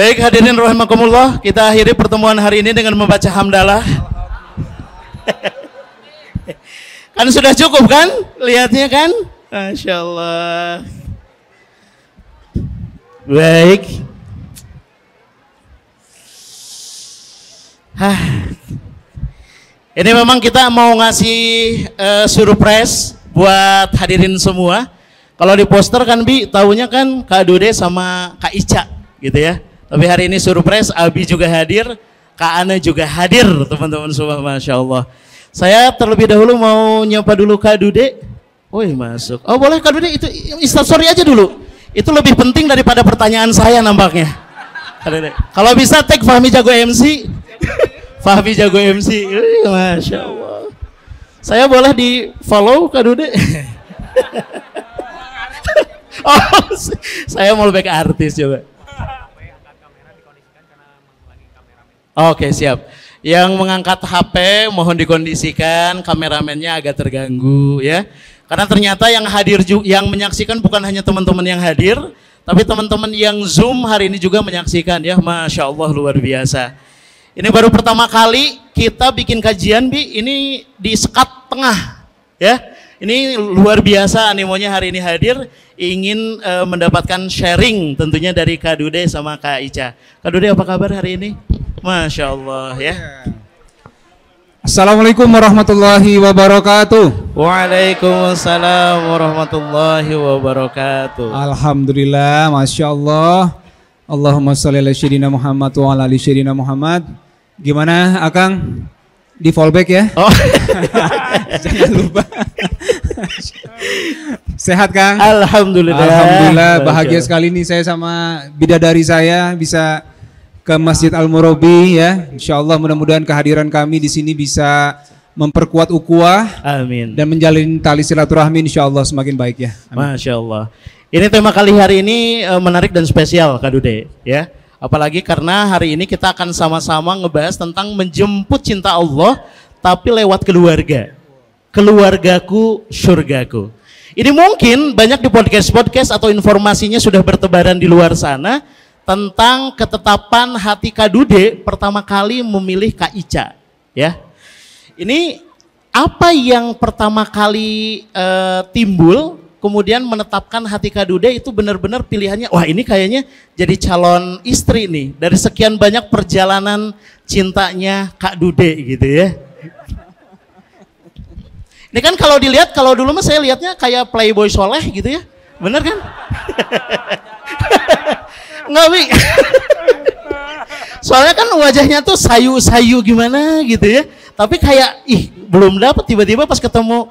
Baik hadirin rahimakumullah, kita akhiri pertemuan hari ini dengan membaca hamdalah. Kan sudah cukup kan? Lihatnya kan? Masya Allah. Baik. Ini memang kita mau ngasih surprise buat hadirin semua. Kalau di poster kan Bi, tahunya kan Kak Dude sama Kak Ica gitu ya. Tapi hari ini surprise, Abi juga hadir, Kak Ana juga hadir, teman-teman semua, Masya Allah. Saya terlebih dahulu mau nyapa dulu Kak Dude. Woi masuk. Oh boleh Kak Dude, itu instastory aja dulu. Itu lebih penting daripada pertanyaan saya nampaknya. Kalau bisa tag Fahmi jago MC. Fahmi jago MC. Masya Allah. Saya boleh di follow Kak Dude? Oh, saya mau lebih ke artis coba. Oke siap. Yang mengangkat HP mohon dikondisikan, kameramennya agak terganggu ya. Karena ternyata yang hadir yang menyaksikan bukan hanya teman-teman yang hadir, tapi teman-teman yang Zoom hari ini juga menyaksikan ya. Masya Allah luar biasa. Ini baru pertama kali kita bikin kajian Bi, ini di Sekat Tengah ya. Ini luar biasa animonya hari ini hadir, ingin mendapatkan sharing tentunya dari Kak Dude sama Kak Ica. Kak Dude apa kabar hari ini? Masya Allah ya. Assalamualaikum warahmatullahi wabarakatuh. Waalaikumsalam warahmatullahi wabarakatuh. Alhamdulillah, Masya Allah. Allahumma sholli ala sayyidina Muhammad wa ala ali sayyidina Muhammad. Gimana Akang? Di fallback ya? Oh. Jangan lupa. Sehat Kang? Alhamdulillah. Alhamdulillah, bahagia sekali nih saya sama bidadari saya bisa ke Masjid Al-Murabi ya. Insyaallah mudah-mudahan kehadiran kami di sini bisa memperkuat ukhuwah. Amin. Dan menjalin tali silaturahmi insyaallah semakin baik ya. Amin. Masya Allah. Ini tema kali hari ini menarik dan spesial Kak Dude ya. Apalagi karena hari ini kita akan sama-sama ngebahas tentang menjemput cinta Allah tapi lewat keluarga. Keluargaku, surgaku. Ini mungkin banyak di podcast-podcast atau informasinya sudah bertebaran di luar sana tentang ketetapan hati Kak Dude pertama kali memilih Kak Ica ya. Ini apa yang pertama kali timbul kemudian menetapkan hati Kak Dude itu benar-benar pilihannya, wah ini kayaknya jadi calon istri nih dari sekian banyak perjalanan cintanya Kak Dude gitu ya. Ini kan kalau dilihat, kalau dulu mah saya lihatnya kayak playboy soleh gitu ya, bener kan? Enggak Bi. Soalnya kan wajahnya tuh sayu-sayu gimana gitu ya, tapi kayak belum dapet, tiba-tiba pas ketemu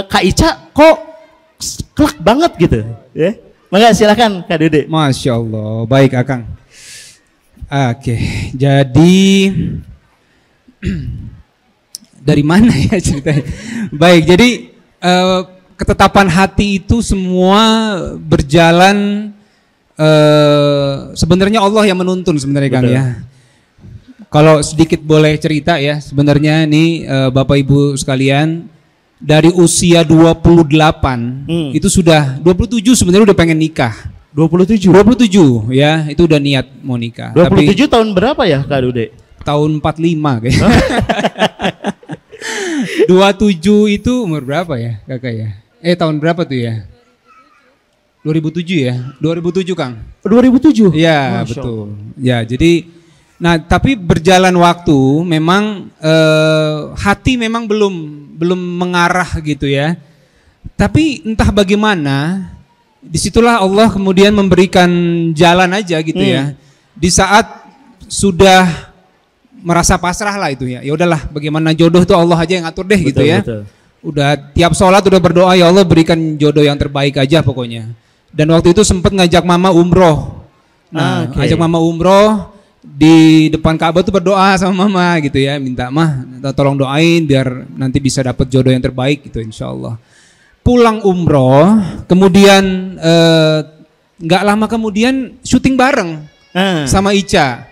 Kak Ica kok kelak banget gitu ya. Maka silakan Kak Dude. Masya Allah, baik Akang. Oke, jadi dari mana ya ceritanya? Baik, jadi ketetapan hati itu semua berjalan sebenarnya Allah yang menuntun sebenarnya Kang ya. Kalau sedikit boleh cerita ya, sebenarnya nih Bapak Ibu sekalian, dari usia 28 itu sudah 27 sebenarnya udah pengen nikah. 27 ya, itu udah niat mau nikah. 27 tapi, tahun berapa ya Kak Dude? Tahun 45 kayaknya. 27 itu umur berapa ya Kakak ya? Tahun berapa tuh ya? 2007 ya? 2007 Kang. 2007? Iya betul. Ya jadi, nah tapi berjalan waktu memang hati memang belum mengarah gitu ya. Tapi entah bagaimana, disitulah Allah kemudian memberikan jalan aja gitu ya. Di saat sudah merasa pasrah lah itu ya. Ya udahlah, bagaimana jodoh tuh Allah aja yang ngatur deh gitu ya. Betul. Udah tiap sholat udah berdoa, ya Allah berikan jodoh yang terbaik aja pokoknya. Dan waktu itu sempat ngajak mama umroh. Nah, ajak mama umroh di depan Ka'bah tuh berdoa sama mama gitu ya, minta mah tolong doain biar nanti bisa dapat jodoh yang terbaik gitu insyaallah. Pulang umroh, kemudian nggak lama kemudian syuting bareng sama Ica.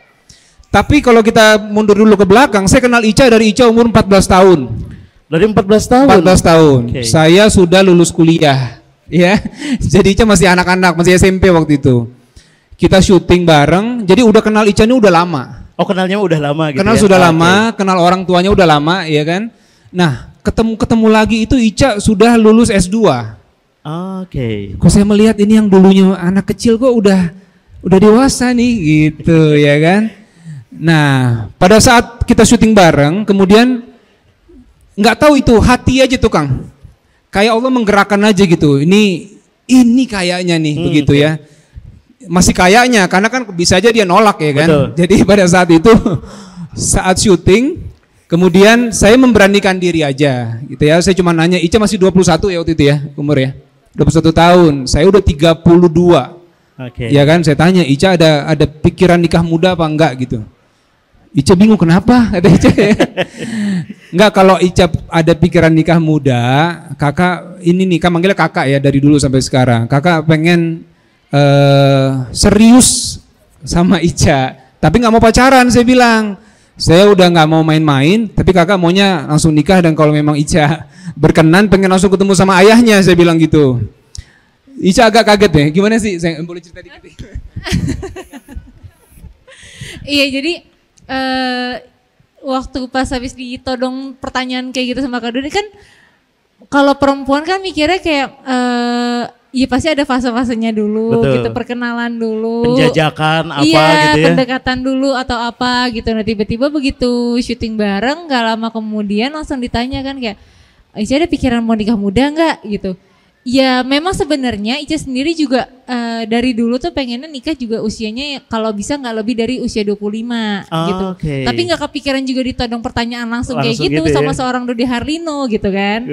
Tapi kalau kita mundur dulu ke belakang, saya kenal Ica dari Ica umur 14 tahun. Dari 14 tahun? 14 tahun. Okay. Saya sudah lulus kuliah. Ya, jadi Ica masih anak-anak, masih SMP waktu itu. kita syuting bareng. Jadi udah kenal Ica ini udah lama. Oh, kenalnya udah lama gitu. Kenal ya? sudah lama, kenal orang tuanya udah lama, ya kan. Nah, ketemu lagi itu Ica sudah lulus S2. Oke. Kok saya melihat ini yang dulunya anak kecil kok udah dewasa nih gitu ya kan. Nah, pada saat kita syuting bareng, kemudian nggak tahu itu hati aja tuh Kang. Kayak Allah menggerakkan aja gitu. Ini kayaknya nih begitu ya. Masih kayaknya karena kan bisa aja dia nolak ya kan. Betul. Jadi pada saat itu saat syuting kemudian saya memberanikan diri aja gitu ya. Saya cuma nanya, Ica masih 21 ya waktu itu ya umur ya. 21 tahun. Saya udah 32. Oke. Ya kan, saya tanya, Ica ada pikiran nikah muda apa enggak gitu. Ica bingung kenapa? Ada Ica ya. Enggak, kalau Ica ada pikiran nikah muda, kakak ini nih, kan manggilnya kakak ya dari dulu sampai sekarang. Kakak pengen serius sama Ica, tapi nggak mau pacaran. Saya bilang, saya udah nggak mau main-main, tapi kakak maunya langsung nikah dan kalau memang Ica berkenan pengen langsung ketemu sama ayahnya, saya bilang gitu. Ica agak kaget ya, gimana sih? Saya boleh cerita dikit? Iya, jadi waktu pas habis ditodong pertanyaan kayak gitu sama Kak Doni kan, kalau perempuan kan mikirnya kayak iya pasti ada fase-fasenya dulu. Betul. Gitu, perkenalan dulu. Penjajakan apa iya, gitu ya. pendekatan dulu atau apa gitu. Nah tiba-tiba begitu syuting bareng gak lama kemudian langsung ditanya kan kayak, Ica ada pikiran mau nikah muda gak gitu. Ya memang sebenarnya Ica sendiri juga dari dulu tuh pengennya nikah juga usianya kalau bisa gak lebih dari usia 25 gitu. Okay. Tapi gak kepikiran juga ditodong pertanyaan langsung kayak gitu ya? sama seorang Dude Harlino gitu kan.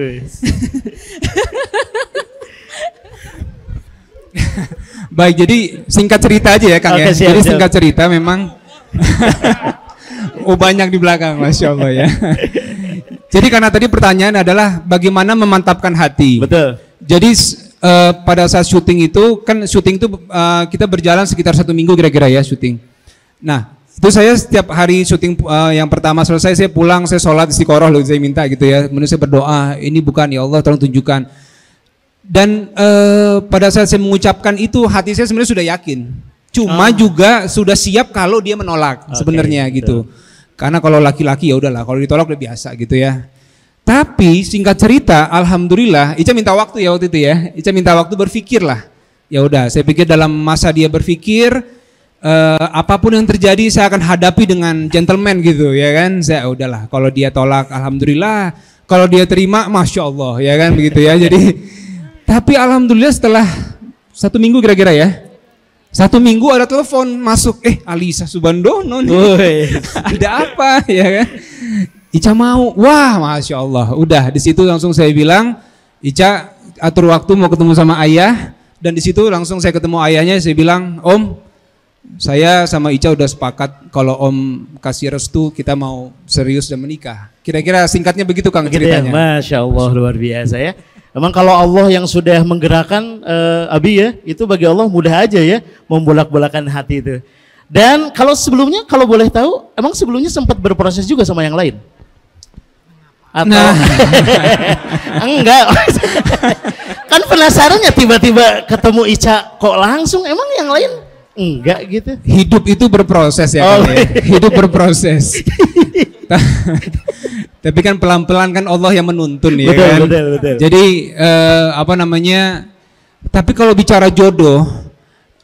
Baik, jadi singkat cerita aja ya Kang ya. Siap, jadi siap. singkat cerita memang oh banyak di belakang, Masya Allah ya. Jadi karena tadi pertanyaan adalah bagaimana memantapkan hati. Betul. Jadi pada saat syuting itu kan syuting itu kita berjalan sekitar 1 minggu kira-kira ya syuting. Nah itu saya setiap hari syuting yang pertama selesai saya pulang, saya sholat istiqoroh loh, saya minta gitu ya. Kemudian saya berdoa, ini bukan ya Allah tolong tunjukkan. Dan pada saat saya mengucapkan itu hati saya sebenarnya sudah yakin. Cuma juga sudah siap kalau dia menolak sebenarnya gitu. Karena kalau laki-laki ya udahlah, kalau ditolak udah biasa gitu ya. Tapi singkat cerita, alhamdulillah, Ica minta waktu ya waktu itu ya. Ica minta waktu berpikir lah. Ya udah, saya pikir dalam masa dia berpikir apapun yang terjadi saya akan hadapi dengan gentleman gitu ya kan. Saya udahlah, kalau dia tolak alhamdulillah, kalau dia terima masya Allah ya kan begitu ya. Jadi tapi alhamdulillah setelah 1 minggu kira-kira ya. 1 minggu ada telepon masuk, Alisa Subandono nih. Ada apa ya kan? Ica mau, wah masya Allah. Udah di situ langsung saya bilang, Ica atur waktu mau ketemu sama ayah. Dan di situ langsung saya ketemu ayahnya, saya bilang, Om, saya sama Ica udah sepakat kalau Om kasih restu kita mau serius dan menikah. Kira-kira singkatnya begitu Kang ceritanya. Masya Allah luar biasa ya. Memang kalau Allah yang sudah menggerakkan Abi ya, itu bagi Allah mudah aja ya membolak-bolakan hati itu. Dan kalau sebelumnya, kalau boleh tahu, emang sebelumnya sempat berproses juga sama yang lain? Atau enggak? Kan penasaran ya tiba-tiba ketemu Ica kok langsung, emang yang lain enggak gitu? Hidup itu berproses ya, Kang, ya. Hidup berproses. Tapi kan pelan-pelan kan Allah yang menuntun ya betul, kan. Betul. Jadi apa namanya? Tapi kalau bicara jodoh,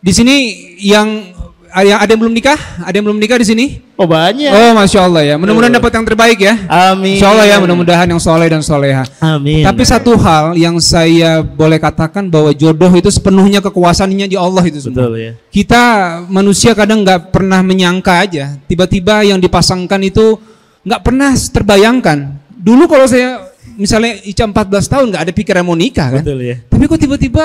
di sini yang ada yang belum nikah? Ada yang belum nikah di sini? Oh banyak. Oh masya Allah ya. Mudah-mudahan dapat yang terbaik ya. Amin. Insya Allah ya. Mudah-mudahan yang soleh dan soleha. Amin. Tapi satu hal yang saya boleh katakan bahwa jodoh itu sepenuhnya kekuasaannya di Allah itu semua. Betul ya. Kita manusia kadang nggak pernah menyangka aja. Tiba-tiba yang dipasangkan itu nggak pernah terbayangkan. Dulu kalau saya misalnya Ica 14 tahun nggak ada pikiran mau nikah kan. Betul ya. Tapi kok tiba-tiba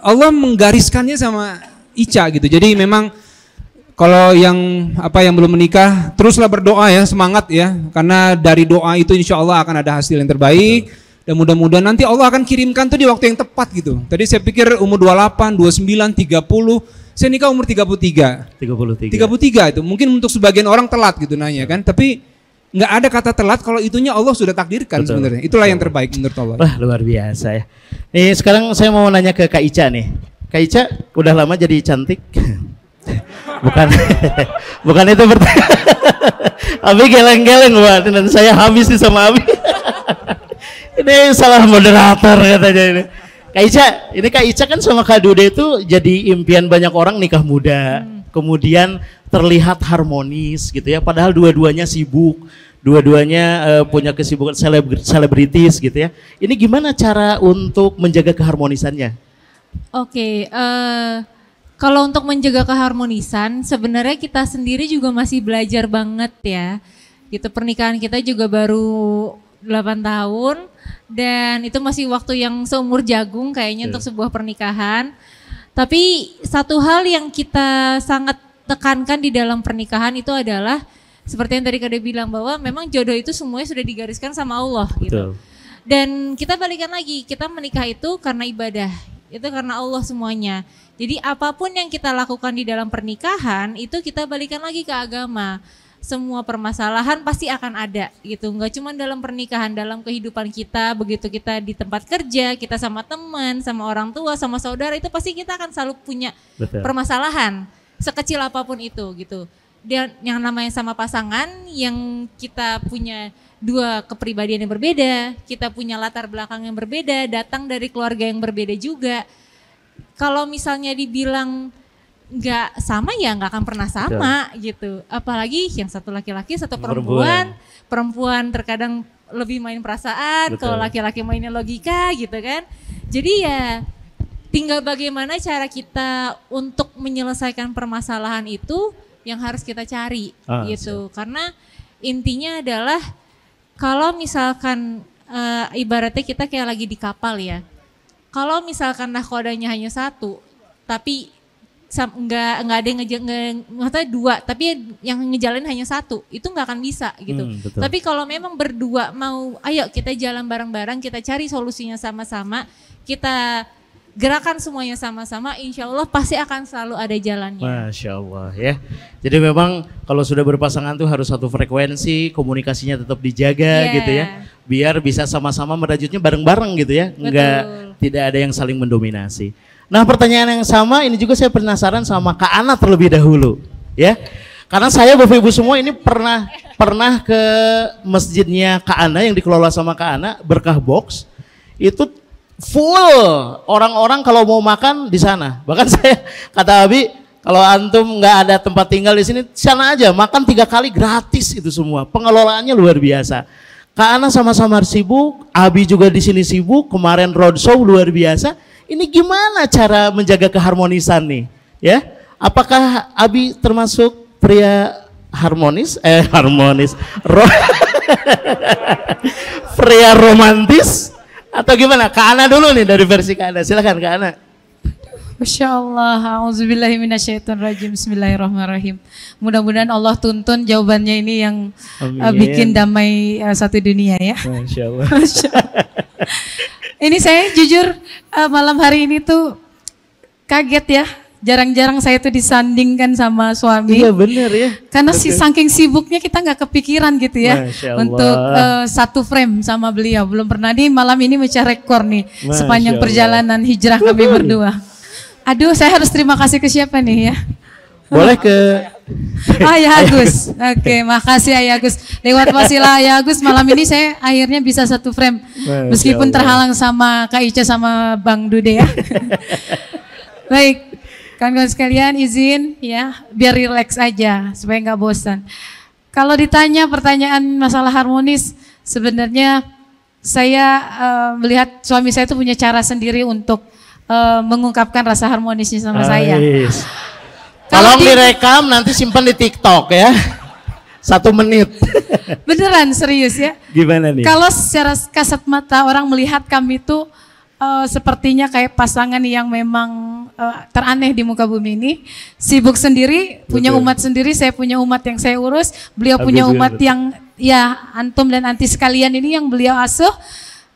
Allah menggariskannya sama Ica gitu. Jadi memang kalau yang belum menikah teruslah berdoa ya, semangat ya. Karena dari doa itu insya Allah akan ada hasil yang terbaik. Dan mudah-mudahan nanti Allah akan kirimkan tuh di waktu yang tepat gitu. Tadi saya pikir umur 28, 29, 30. Saya nikah umur 33. 33 itu. Mungkin untuk sebagian orang telat gitu nanya kan. Tapi nggak ada kata telat kalau itunya Allah sudah takdirkan sebenarnya. Itulah yang terbaik menurut Allah. Wah luar biasa ya. Nih sekarang saya mau nanya ke Kak Ica nih. Kak Ica udah lama jadi cantik? Bukan, bukan itu pertanyaan. Abi geleng-geleng buat dan saya habis nih sama Abi. Ini salah moderator katanya ini. Kak Ica, ini Kak Ica kan sama Kak Dude itu jadi impian banyak orang nikah muda. Kemudian terlihat harmonis gitu ya, padahal dua-duanya sibuk. Dua-duanya punya kesibukan selebritis gitu ya. Ini gimana cara untuk menjaga keharmonisannya? Oke, kalau untuk menjaga keharmonisan, sebenarnya kita sendiri juga masih belajar banget ya. Gitu, pernikahan kita juga baru 8 tahun dan itu masih waktu yang seumur jagung kayaknya untuk sebuah pernikahan. Tapi satu hal yang kita sangat tekankan di dalam pernikahan itu adalah seperti yang tadi Kade bilang bahwa memang jodoh itu semuanya sudah digariskan sama Allah gitu. Dan kita balikan lagi, kita menikah itu karena ibadah, itu karena Allah semuanya. Jadi apapun yang kita lakukan di dalam pernikahan itu kita balikan lagi ke agama. Semua permasalahan pasti akan ada gitu, nggak cuma dalam pernikahan, dalam kehidupan kita, begitu kita di tempat kerja, kita sama teman, sama orang tua, sama saudara, itu pasti kita akan selalu punya permasalahan, sekecil apapun itu gitu. Dan yang namanya sama pasangan, yang kita punya dua kepribadian yang berbeda, kita punya latar belakang yang berbeda, datang dari keluarga yang berbeda juga. Kalau misalnya dibilang nggak sama ya nggak akan pernah sama gitu. Apalagi yang satu laki-laki, satu perempuan. Perempuan terkadang lebih main perasaan, kalau laki-laki mainnya logika gitu kan. Jadi ya tinggal bagaimana cara kita untuk menyelesaikan permasalahan itu yang harus kita cari gitu. Karena intinya adalah kalau misalkan ibaratnya kita kayak lagi di kapal ya. Kalau misalkan nahkodanya hanya satu, tapi nggak ada yang maksudnya dua, tapi yang ngejalanin hanya satu, itu nggak akan bisa gitu. Tapi kalau memang berdua mau, ayo kita jalan bareng-bareng, kita cari solusinya sama-sama, kita gerakan semuanya sama-sama, insya Allah pasti akan selalu ada jalannya. Masya Allah ya. Jadi memang kalau sudah berpasangan tuh harus satu frekuensi, komunikasinya tetap dijaga gitu ya. Biar bisa sama-sama merajutnya bareng-bareng gitu ya. Tidak ada yang saling mendominasi. Nah pertanyaan yang sama ini juga saya penasaran sama Kak Ana terlebih dahulu ya. Karena saya Bapak Ibu semua ini pernah ke masjidnya Kak Ana yang dikelola sama Kak Ana, Berkah Box. Itu full orang-orang kalau mau makan di sana. Bahkan saya kata Abi, kalau antum nggak ada tempat tinggal di sini, sana aja makan 3 kali gratis itu semua. Pengelolaannya luar biasa. Kak Ana sama-sama sibuk, Abi juga di sini sibuk. Kemarin roadshow luar biasa. Ini gimana cara menjaga keharmonisan nih? Ya, apakah Abi termasuk pria harmonis? Pria romantis? Atau gimana? Kak Ana dulu nih dari versi Kak Ana. Silakan Kak Ana. Masya Allah, a'udzubillahiminasyaitonirrajim, bismillahirrahmanirrahim. Mudah-mudahan Allah tuntun jawabannya ini yang bikin damai satu dunia ya. Masya Allah. Ini saya jujur malam hari ini tuh kaget ya. Jarang-jarang saya tuh disandingkan sama suami. Iya benar ya. Karena saking sibuknya kita nggak kepikiran gitu ya untuk satu frame sama beliau. Belum pernah nih malam ini mecah rekor nih sepanjang perjalanan hijrah kami berdua. Aduh, saya harus terima kasih ke siapa nih ya? Boleh ke Ayah Agus. Oke, makasih Ayah Agus. Lewat wasilah Ayah Agus malam ini saya akhirnya bisa satu frame. Meskipun terhalang sama Kak Ica sama Bang Dude ya. Baik. Kawan-kawan sekalian izin ya biar relax aja supaya nggak bosan. Kalau ditanya pertanyaan masalah harmonis, sebenarnya saya melihat suami saya itu punya cara sendiri untuk mengungkapkan rasa harmonisnya sama saya. Tolong direkam nanti simpan di TikTok ya. 1 menit. Beneran serius ya. Gimana nih? Kalau secara kasat mata orang melihat kami itu sepertinya kayak pasangan yang memang teraneh di muka bumi ini, sibuk sendiri, punya umat sendiri, saya punya umat yang saya urus, beliau punya umat yang ya antum dan anti sekalian ini yang beliau asuh.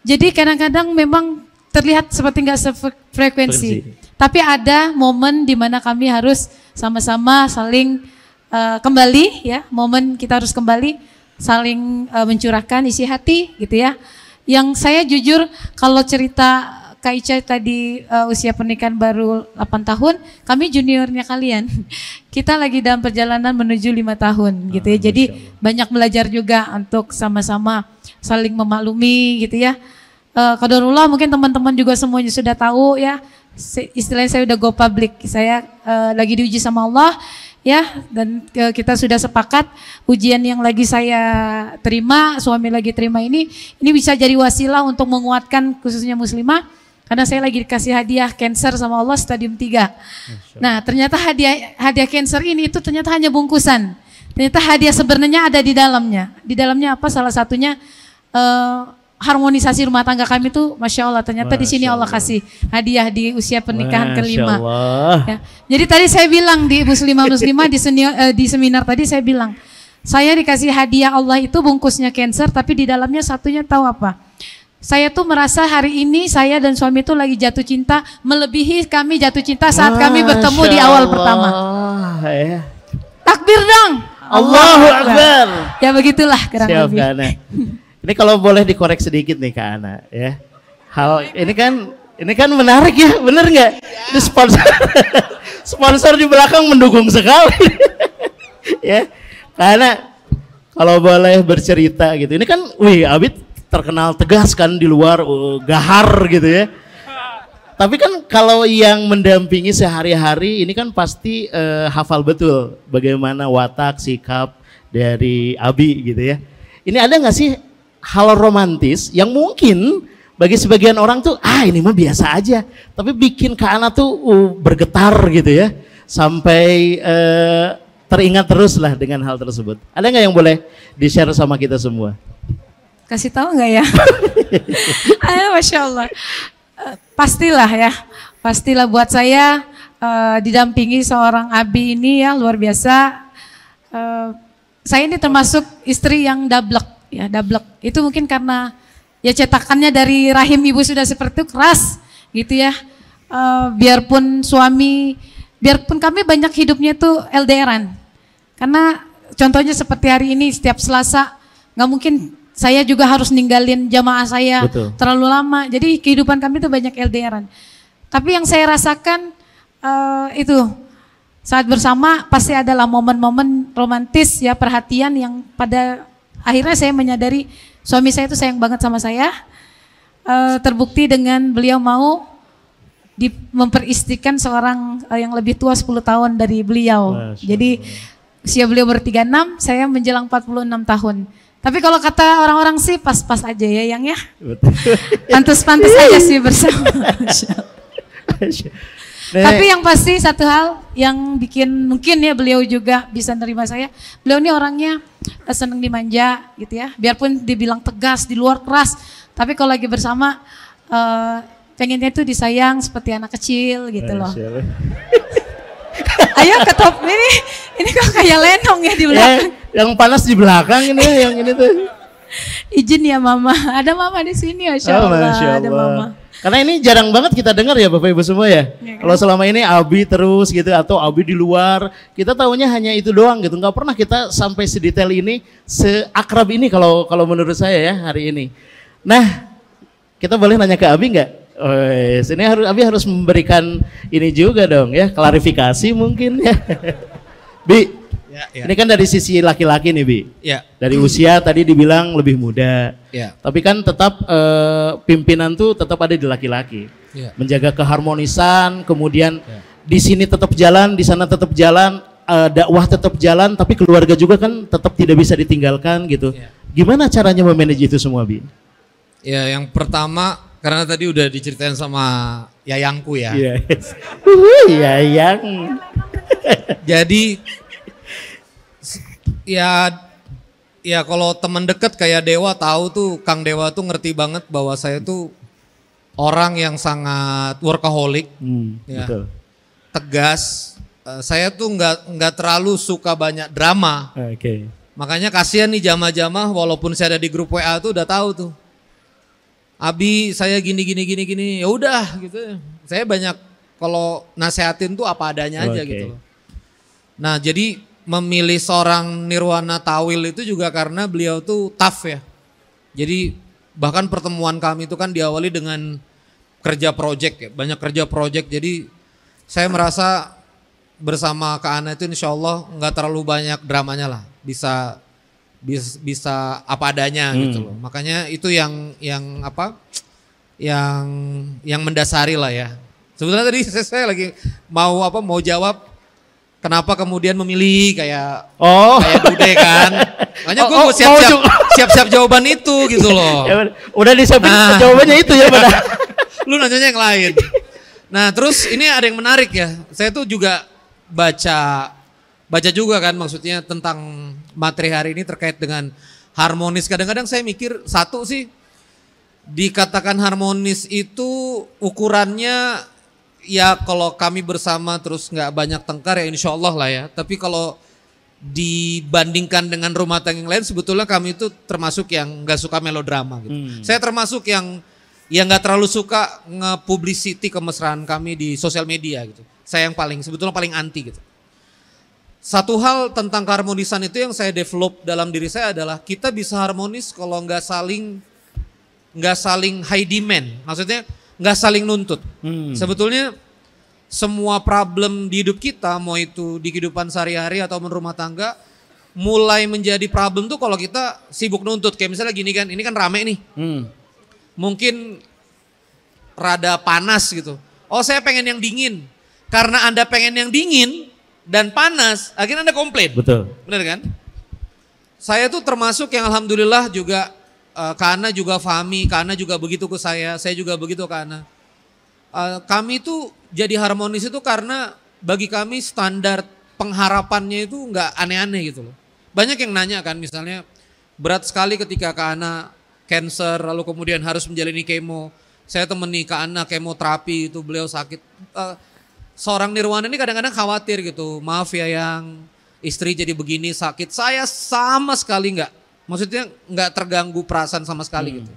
Jadi kadang-kadang memang terlihat seperti nggak sefrekuensi. Tapi ada momen di mana kami harus sama-sama saling kembali ya, momen kita harus kembali saling mencurahkan isi hati gitu ya. Yang saya jujur kalau cerita Kak Ica tadi usia pernikahan baru 8 tahun, kami juniornya kalian. Kita lagi dalam perjalanan menuju 5 tahun gitu ya. Jadi banyak belajar juga untuk sama-sama saling memaklumi gitu ya. Qadarullah mungkin teman-teman juga semuanya sudah tahu ya. Istilahnya saya udah go public, saya lagi diuji sama Allah ya, dan kita sudah sepakat ujian yang lagi saya terima, suami lagi terima ini bisa jadi wasilah untuk menguatkan khususnya muslimah, karena saya lagi dikasih hadiah cancer sama Allah stadium 3. Nah ternyata hadiah cancer ini itu ternyata hanya bungkusan, ternyata hadiah sebenarnya ada di dalamnya. Di dalamnya apa? Salah satunya harmonisasi rumah tangga kami tuh, masya Allah. Ternyata di sini Allah kasih hadiah di usia pernikahan kelima. Ya. Jadi tadi saya bilang di muslimah di seminar tadi saya bilang, saya dikasih hadiah Allah itu bungkusnya cancer, tapi di dalamnya satunya tahu apa? Saya tuh merasa hari ini saya dan suami tuh lagi jatuh cinta, melebihi kami jatuh cinta saat kami bertemu di awal pertama. Ya. Takbir dong. Allahu Akbar. Ya begitulah kurang Siap, lebih. Kak Ana. Ini kalau boleh dikorek sedikit nih Kak Ana ya. Hal ini kan menarik ya, bener nggak? Ini sponsor di belakang mendukung sekali. Ya, Kak Ana kalau boleh bercerita gitu. Ini kan, Abid terkenal tegas kan di luar, gahar gitu ya. Tapi kan kalau yang mendampingi sehari-hari ini kan pasti hafal betul bagaimana watak sikap dari Abi gitu ya. Ini ada nggak sih hal romantis yang mungkin bagi sebagian orang tuh ini mah biasa aja, tapi bikin Kak Ana tuh bergetar gitu ya, sampai teringat terus lah dengan hal tersebut. Ada nggak yang boleh di-share sama kita semua? Kasih tahu nggak ya? Masya Allah. Pastilah buat saya didampingi seorang Abi ini ya luar biasa. Saya ini termasuk istri yang dablek. Ya dablek itu mungkin karena ya cetakannya dari rahim ibu sudah seperti itu, keras gitu ya. Biarpun kami banyak hidupnya tuh LDRan. Karena contohnya seperti hari ini setiap Selasa nggak mungkin saya juga harus ninggalin jamaah saya. Betul. Terlalu lama. Jadi kehidupan kami tuh banyak LDRan. Tapi yang saya rasakan itu saat bersama pasti adalah momen-momen romantis ya, perhatian yang pada akhirnya saya menyadari suami saya itu sayang banget sama saya. Terbukti dengan beliau mau memperistrikan seorang yang lebih tua 10 tahun dari beliau. Jadi usia beliau ber-36, saya menjelang 46 tahun. Tapi kalau kata orang-orang sih pas-pas aja ya Yang ya. Pantas-pantas aja sih bersama. Tapi yang pasti satu hal yang bikin mungkin ya beliau juga bisa nerima saya. Beliau ini orangnya seneng dimanja gitu ya. Biarpun dibilang tegas, di luar keras. Tapi kalau lagi bersama pengennya tuh disayang seperti anak kecil gitu loh. Ayo ke top ini kok kayak lenong ya di belakang. Yang panas di belakang ini yang ini tuh. Izin ya Mama, ada Mama di sini Masya Allah. Ada Mama. Karena ini jarang banget kita dengar ya Bapak Ibu semua ya. Kalau selama ini Abi terus gitu atau Abi di luar, kita tahunya hanya itu doang gitu. Nggak pernah kita sampai sedetail ini, seakrab ini kalau menurut saya ya hari ini. Nah, kita boleh nanya ke Abi nggak? Sini Abi harus memberikan ini juga dong ya, klarifikasi mungkin ya. Bi. Ya. Ini kan dari sisi laki-laki nih Bi. Ya. Dari usia tadi dibilang lebih muda. Ya. Tapi kan tetap pimpinan tuh tetap ada di laki-laki. Ya. Menjaga keharmonisan, kemudian di sini tetap jalan, di sana tetap jalan, dakwah tetap jalan, tapi keluarga juga kan tetap tidak bisa ditinggalkan gitu. Ya. Gimana caranya memanage itu semua Bi? Ya, yang pertama karena tadi udah diceritain sama yayangku ya. Yes. Yayang. Jadi ya kalau teman dekat kayak Dewa tahu tuh, Kang Dewa tuh ngerti banget bahwa saya tuh orang yang sangat workaholic, ya, betul. Tegas. Saya tuh nggak terlalu suka banyak drama. Okay. Makanya kasihan nih jamaah-jamaah, walaupun saya ada di grup WA tuh udah tahu tuh. Abi saya gini. Ya udah gitu. Saya banyak kalau nasehatin tuh apa adanya aja gitu. Nah jadi memilih seorang Nirwana Tawil itu juga karena beliau tuh tough ya. Jadi bahkan pertemuan kami itu kan diawali dengan kerja project ya, banyak kerja project. Jadi saya merasa bersama Kak Ana itu insya Allah nggak terlalu banyak dramanya lah, bisa apa adanya gitu loh. Makanya itu yang mendasari lah ya. Sebetulnya tadi saya lagi mau jawab kenapa kemudian memilih kayak Dude kan. Makanya gue mau siap-siap jawaban itu gitu loh. Ya, udah disiapin jawabannya itu ya pada. Lu nanyanya yang lain. Nah terus ini ada yang menarik ya. Saya tuh juga baca juga kan, maksudnya tentang materi hari ini terkait dengan harmonis. Kadang-kadang saya mikir satu sih, dikatakan harmonis itu ukurannya ya kalau kami bersama terus nggak banyak tengkar ya insya Allah lah ya. Tapi kalau dibandingkan dengan rumah tangga yang lain sebetulnya kami itu termasuk yang nggak suka melodrama gitu. Saya termasuk yang nggak terlalu suka nge-publicity kemesraan kami di sosial media gitu. Saya yang sebetulnya paling anti gitu. Satu hal tentang keharmonisan itu yang saya develop dalam diri saya adalah kita bisa harmonis kalau nggak saling high demand. Maksudnya nggak saling nuntut. Sebetulnya semua problem di hidup kita, mau itu di kehidupan sehari-hari atau rumah tangga, mulai menjadi problem tuh kalau kita sibuk nuntut. Kayak misalnya gini kan, ini kan rame nih. Mungkin rada panas gitu. Oh saya pengen yang dingin. Karena Anda pengen yang dingin dan panas, akhirnya Anda komplain. Betul. Benar kan? Saya tuh termasuk yang alhamdulillah juga, Kak Ana juga Fahmi, Kak Ana juga begitu ke saya juga begitu ke Ana. Kami itu jadi harmonis itu karena bagi kami standar pengharapannya itu nggak aneh-aneh gitu loh. Banyak yang nanya kan, misalnya berat sekali ketika Kak Ana cancer lalu kemudian harus menjalani kemo. Saya temani Kak Ana kemoterapi itu, beliau sakit. Seorang nirwana ini kadang-kadang khawatir gitu. Maaf ya yang istri jadi begini sakit. Saya sama sekali nggak. Maksudnya nggak terganggu perasaan sama sekali gitu.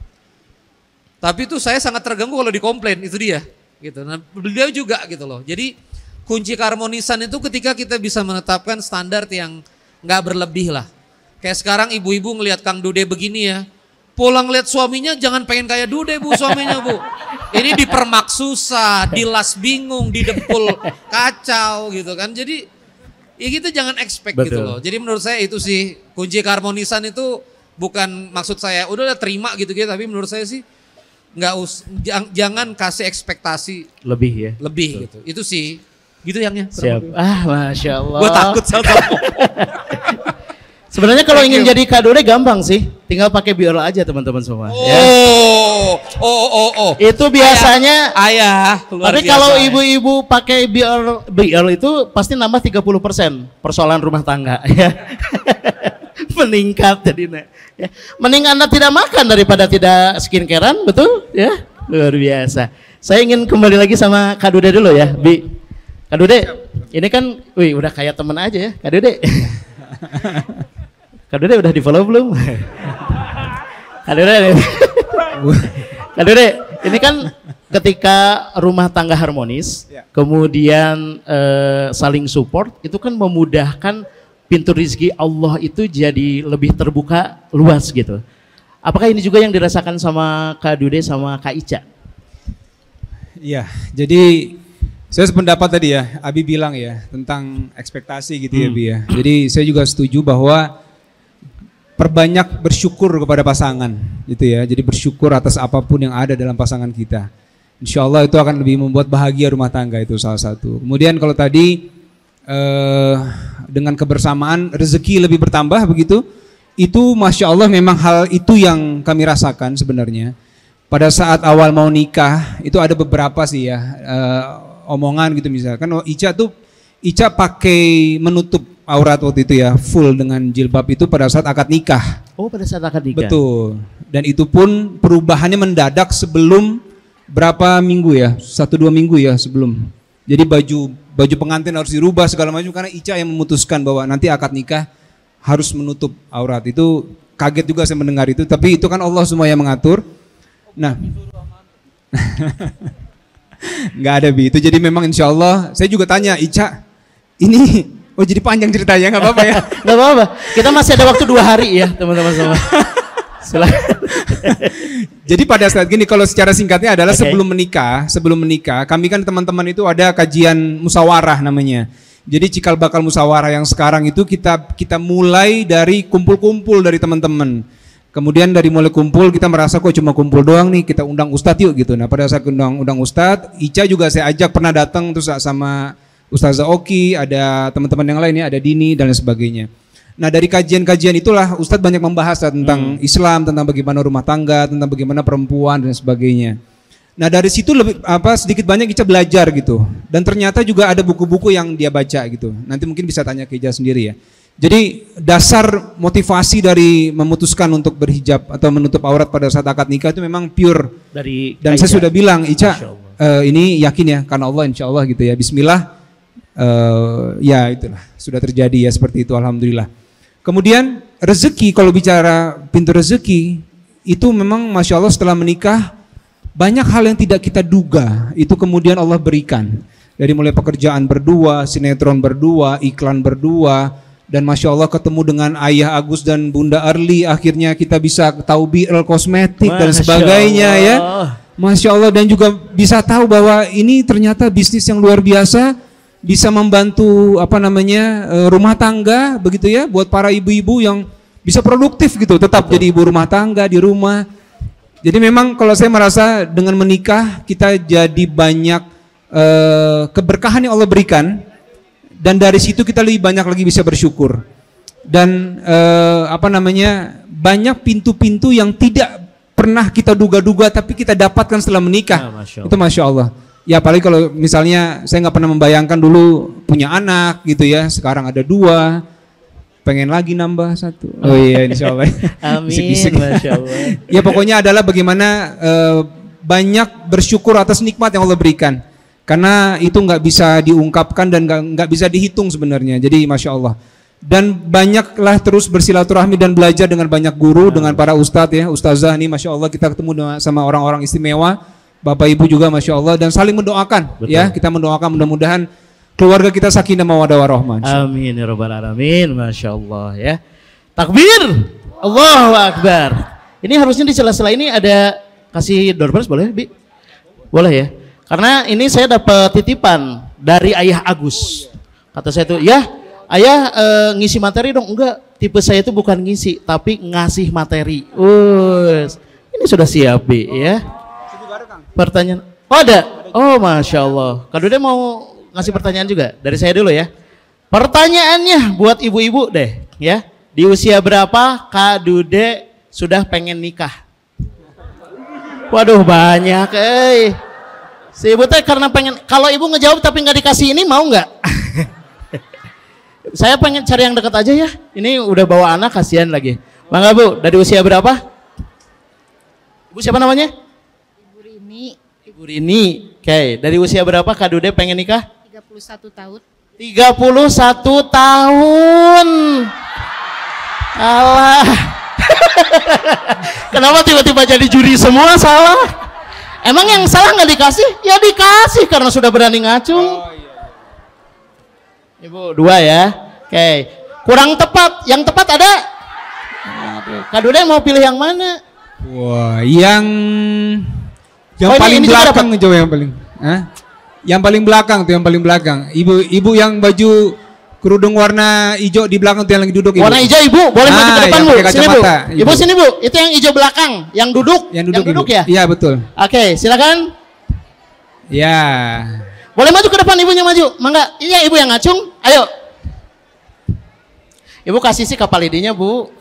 Tapi itu saya sangat terganggu kalau dikomplain, itu dia. Gitu. Nah, beliau juga gitu loh. Jadi kunci keharmonisan itu ketika kita bisa menetapkan standar yang nggak berlebih lah. Kayak sekarang ibu-ibu ngelihat Kang Dude begini ya. Pulang lihat suaminya jangan pengen kayak Dude bu suaminya bu. Ini dipermak susah, dilas bingung, didempul kacau gitu kan. Jadi ya kita jangan expect gitu loh. Jadi menurut saya itu sih kunci keharmonisan itu bukan maksud saya udah terima gitu tapi menurut saya sih jangan kasih ekspektasi lebih ya. Lebih gitu. Itu sih gitu yangnya. Siap. Masya Allah. Gue takut sama Sebenarnya kalau ingin jadi Kak Dude gampang sih, tinggal pakai BIOL aja teman-teman semua. Itu biasanya ayah. Tapi kalau ibu-ibu pakai BIOL itu pasti nambah 30% persoalan rumah tangga ya. Meningkat jadinya. Ya. Mending Anda tidak makan daripada tidak skincarean, betul? Ya, luar biasa. Saya ingin kembali lagi sama Kak Dude dulu ya, Bi. Kak Dude, ini kan, udah kayak temen aja ya, Kak Dude. Kak Dude udah di follow belum? Kak Dude, ini kan ketika rumah tangga harmonis, kemudian saling support, itu kan memudahkan pintu rezeki Allah itu jadi lebih terbuka luas gitu. Apakah ini juga yang dirasakan sama Kak Dude sama Kak Ica? Iya, jadi saya sependapat tadi ya, Abi bilang ya tentang ekspektasi gitu ya Bi ya. Jadi saya juga setuju bahwa perbanyak bersyukur kepada pasangan gitu ya. Jadi bersyukur atas apapun yang ada dalam pasangan kita. Insya Allah itu akan lebih membuat bahagia rumah tangga, itu salah satu. Kemudian kalau tadi dengan kebersamaan rezeki lebih bertambah begitu, itu Masya Allah memang hal itu yang kami rasakan sebenarnya. Pada saat awal mau nikah itu ada beberapa sih ya omongan gitu misalkan Ica pakai menutup aurat waktu itu ya, full dengan jilbab itu pada saat akad nikah. Oh, pada saat akad nikah. Betul. Dan itu pun perubahannya mendadak sebelum berapa minggu ya, 1-2 minggu ya sebelum. Jadi baju pengantin harus dirubah segala macam karena Ica yang memutuskan bahwa nanti akad nikah harus menutup aurat. Itu kaget juga saya mendengar itu, tapi itu kan Allah semua yang mengatur. Nah, nggak ada Bi. Itu jadi memang insya Allah. Saya juga tanya Ica, ini jadi panjang ceritanya, nggak apa-apa ya? Nggak apa-apa. Kita masih ada waktu 2 hari ya teman-teman semua. Silakan. Jadi pada saat gini, kalau secara singkatnya adalah Oke. sebelum menikah, kami kan teman-teman itu ada kajian musyawarah namanya. Jadi cikal bakal musyawarah yang sekarang itu kita mulai dari kumpul-kumpul dari teman-teman. Kemudian dari mulai kumpul kita merasa kok cuma kumpul doang nih, kita undang ustadz yuk gitu. Nah pada saat undang ustadz, Ica juga saya ajak pernah datang terus sama Ustazah Oki, ada teman-teman yang lain ya, ada Dini dan lain sebagainya. Nah dari kajian-kajian itulah Ustadz banyak membahas tentang Islam, tentang bagaimana rumah tangga, tentang bagaimana perempuan dan sebagainya. Nah dari situ sedikit banyak Ica belajar gitu. Dan ternyata juga ada buku-buku yang dia baca gitu. Nanti mungkin bisa tanya ke Ica sendiri ya. Jadi dasar motivasi dari memutuskan untuk berhijab atau menutup aurat pada saat akad nikah itu memang pure. Dan saya sudah bilang Ica, ini yakin ya karena Allah insya Allah gitu ya. Bismillah, ya itulah sudah terjadi ya seperti itu alhamdulillah. Kemudian rezeki, kalau bicara pintu rezeki itu memang masya Allah setelah menikah banyak hal yang tidak kita duga itu kemudian Allah berikan. Dari mulai pekerjaan berdua, sinetron berdua, iklan berdua, dan masya Allah ketemu dengan Ayah Agus dan Bunda Arli, akhirnya kita bisa tahu BL kosmetik dan sebagainya ya. Masya Allah, dan juga bisa tahu bahwa ini ternyata bisnis yang luar biasa. Bisa membantu rumah tangga begitu ya, buat para ibu-ibu yang bisa produktif gitu, tetap jadi ibu rumah tangga di rumah. Jadi memang kalau saya merasa dengan menikah kita jadi banyak keberkahan yang Allah berikan, dan dari situ kita lebih banyak lagi bisa bersyukur. Dan banyak pintu-pintu yang tidak pernah kita duga-duga tapi kita dapatkan setelah menikah. Itu masya Allah. Ya apalagi kalau misalnya saya nggak pernah membayangkan dulu punya anak gitu ya, sekarang ada 2, pengen lagi nambah 1. Oh iya insya Allah. Amin. Masya Allah. Ya pokoknya adalah bagaimana banyak bersyukur atas nikmat yang Allah berikan, karena itu nggak bisa diungkapkan dan nggak bisa dihitung sebenarnya. Jadi masya Allah. Dan banyaklah terus bersilaturahmi dan belajar dengan banyak guru, dengan para ustadz ya, ustazah nih masya Allah, kita ketemu sama orang-orang istimewa. Bapak Ibu juga masya Allah, dan saling mendoakan. Betul. Ya, kita mendoakan mudah-mudahan keluarga kita sakinah mawaddah warahmah. Amin ya rabbal alamin, masya Allah ya. Takbir, Allahu Akbar. Ini harusnya di sela-sela ini ada kasih door prize boleh Bi? Boleh ya. Karena ini saya dapat titipan dari Ayah Agus. Kata saya tuh, ya Ayah ngisi materi dong. Enggak, tipe saya itu bukan ngisi tapi ngasih materi. Ini sudah siap Bi ya. Pertanyaan, oh ada? Oh masya Allah. Kak Dude mau ngasih pertanyaan juga? Dari saya dulu ya. Pertanyaannya buat ibu-ibu deh ya. Di usia berapa Kak Dude sudah pengen nikah? Waduh banyak Si ibu teh karena pengen, kalau ibu ngejawab tapi nggak dikasih ini mau nggak? Saya pengen cari yang dekat aja ya. Ini udah bawa anak kasihan lagi. Bangga Bu, dari usia berapa? Ibu siapa namanya? Ibu Rini. Oke, dari usia berapa Kak Dude pengen nikah? 31 tahun. 31 tahun. Alah. Kenapa tiba-tiba jadi juri semua salah? Emang yang salah nggak dikasih? Ya dikasih karena sudah berani ngacung. Ibu 2 ya. Oke. Kurang tepat. Yang tepat ada? Kak Dude mau pilih yang mana? Wah, yang paling belakang coba yang paling. Yang paling belakang tuh, yang paling belakang. Ibu yang baju kerudung warna hijau di belakang tuh yang lagi duduk. Warna hijau Ibu, boleh maju ke depan Bu. Sini Bu. Ibu sini Bu. Itu yang hijau belakang, yang duduk. Yang duduk ya? Iya betul. Oke, silakan. Ya. Boleh maju ke depan, ibunya maju. Mangga. Iya Ibu yang ngacung. Ayo. Ibu kasih sih kapal lidinya Bu.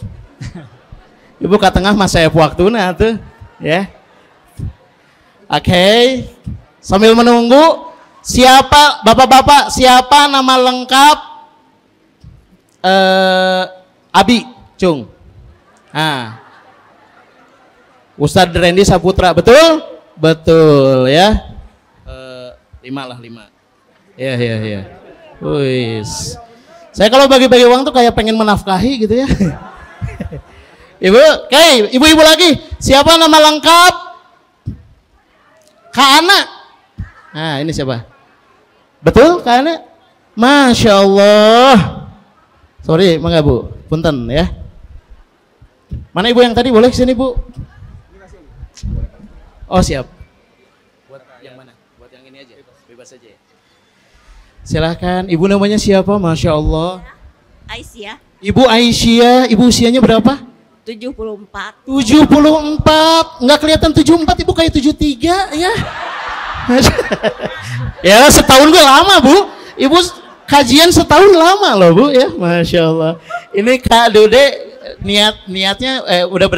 Ibu ke tengah mas saya waktu nah tuh. Ya. Oke. Sambil menunggu, siapa bapak-bapak, siapa nama lengkap Abi Cung? Ustadz Randy Saputra, betul? Betul ya. 5 lah 5. Ya. Wis. Saya kalau bagi-bagi uang tuh kayak pengen menafkahi gitu ya. Ibu, ibu-ibu lagi. Siapa nama lengkap Kak Ana? Nah ini siapa? Betul Kak Ana? Masya Allah. Sorry, mangga Bu, punten ya. Mana ibu yang tadi, boleh kesini bu? Oh siap. Buat yang mana? Buat yang ini aja, bebas aja ya. Silahkan, ibu namanya siapa? Masya Allah. Aisyah, Ibu Aisyah, ibu usianya berapa? 74. 74, nggak kelihatan 74, ibu kayak 73 ya. Ya setahun gue lama bu, ibu kajian setahun lama loh bu ya, Masya Allah. Ini Kak Dude niatnya udah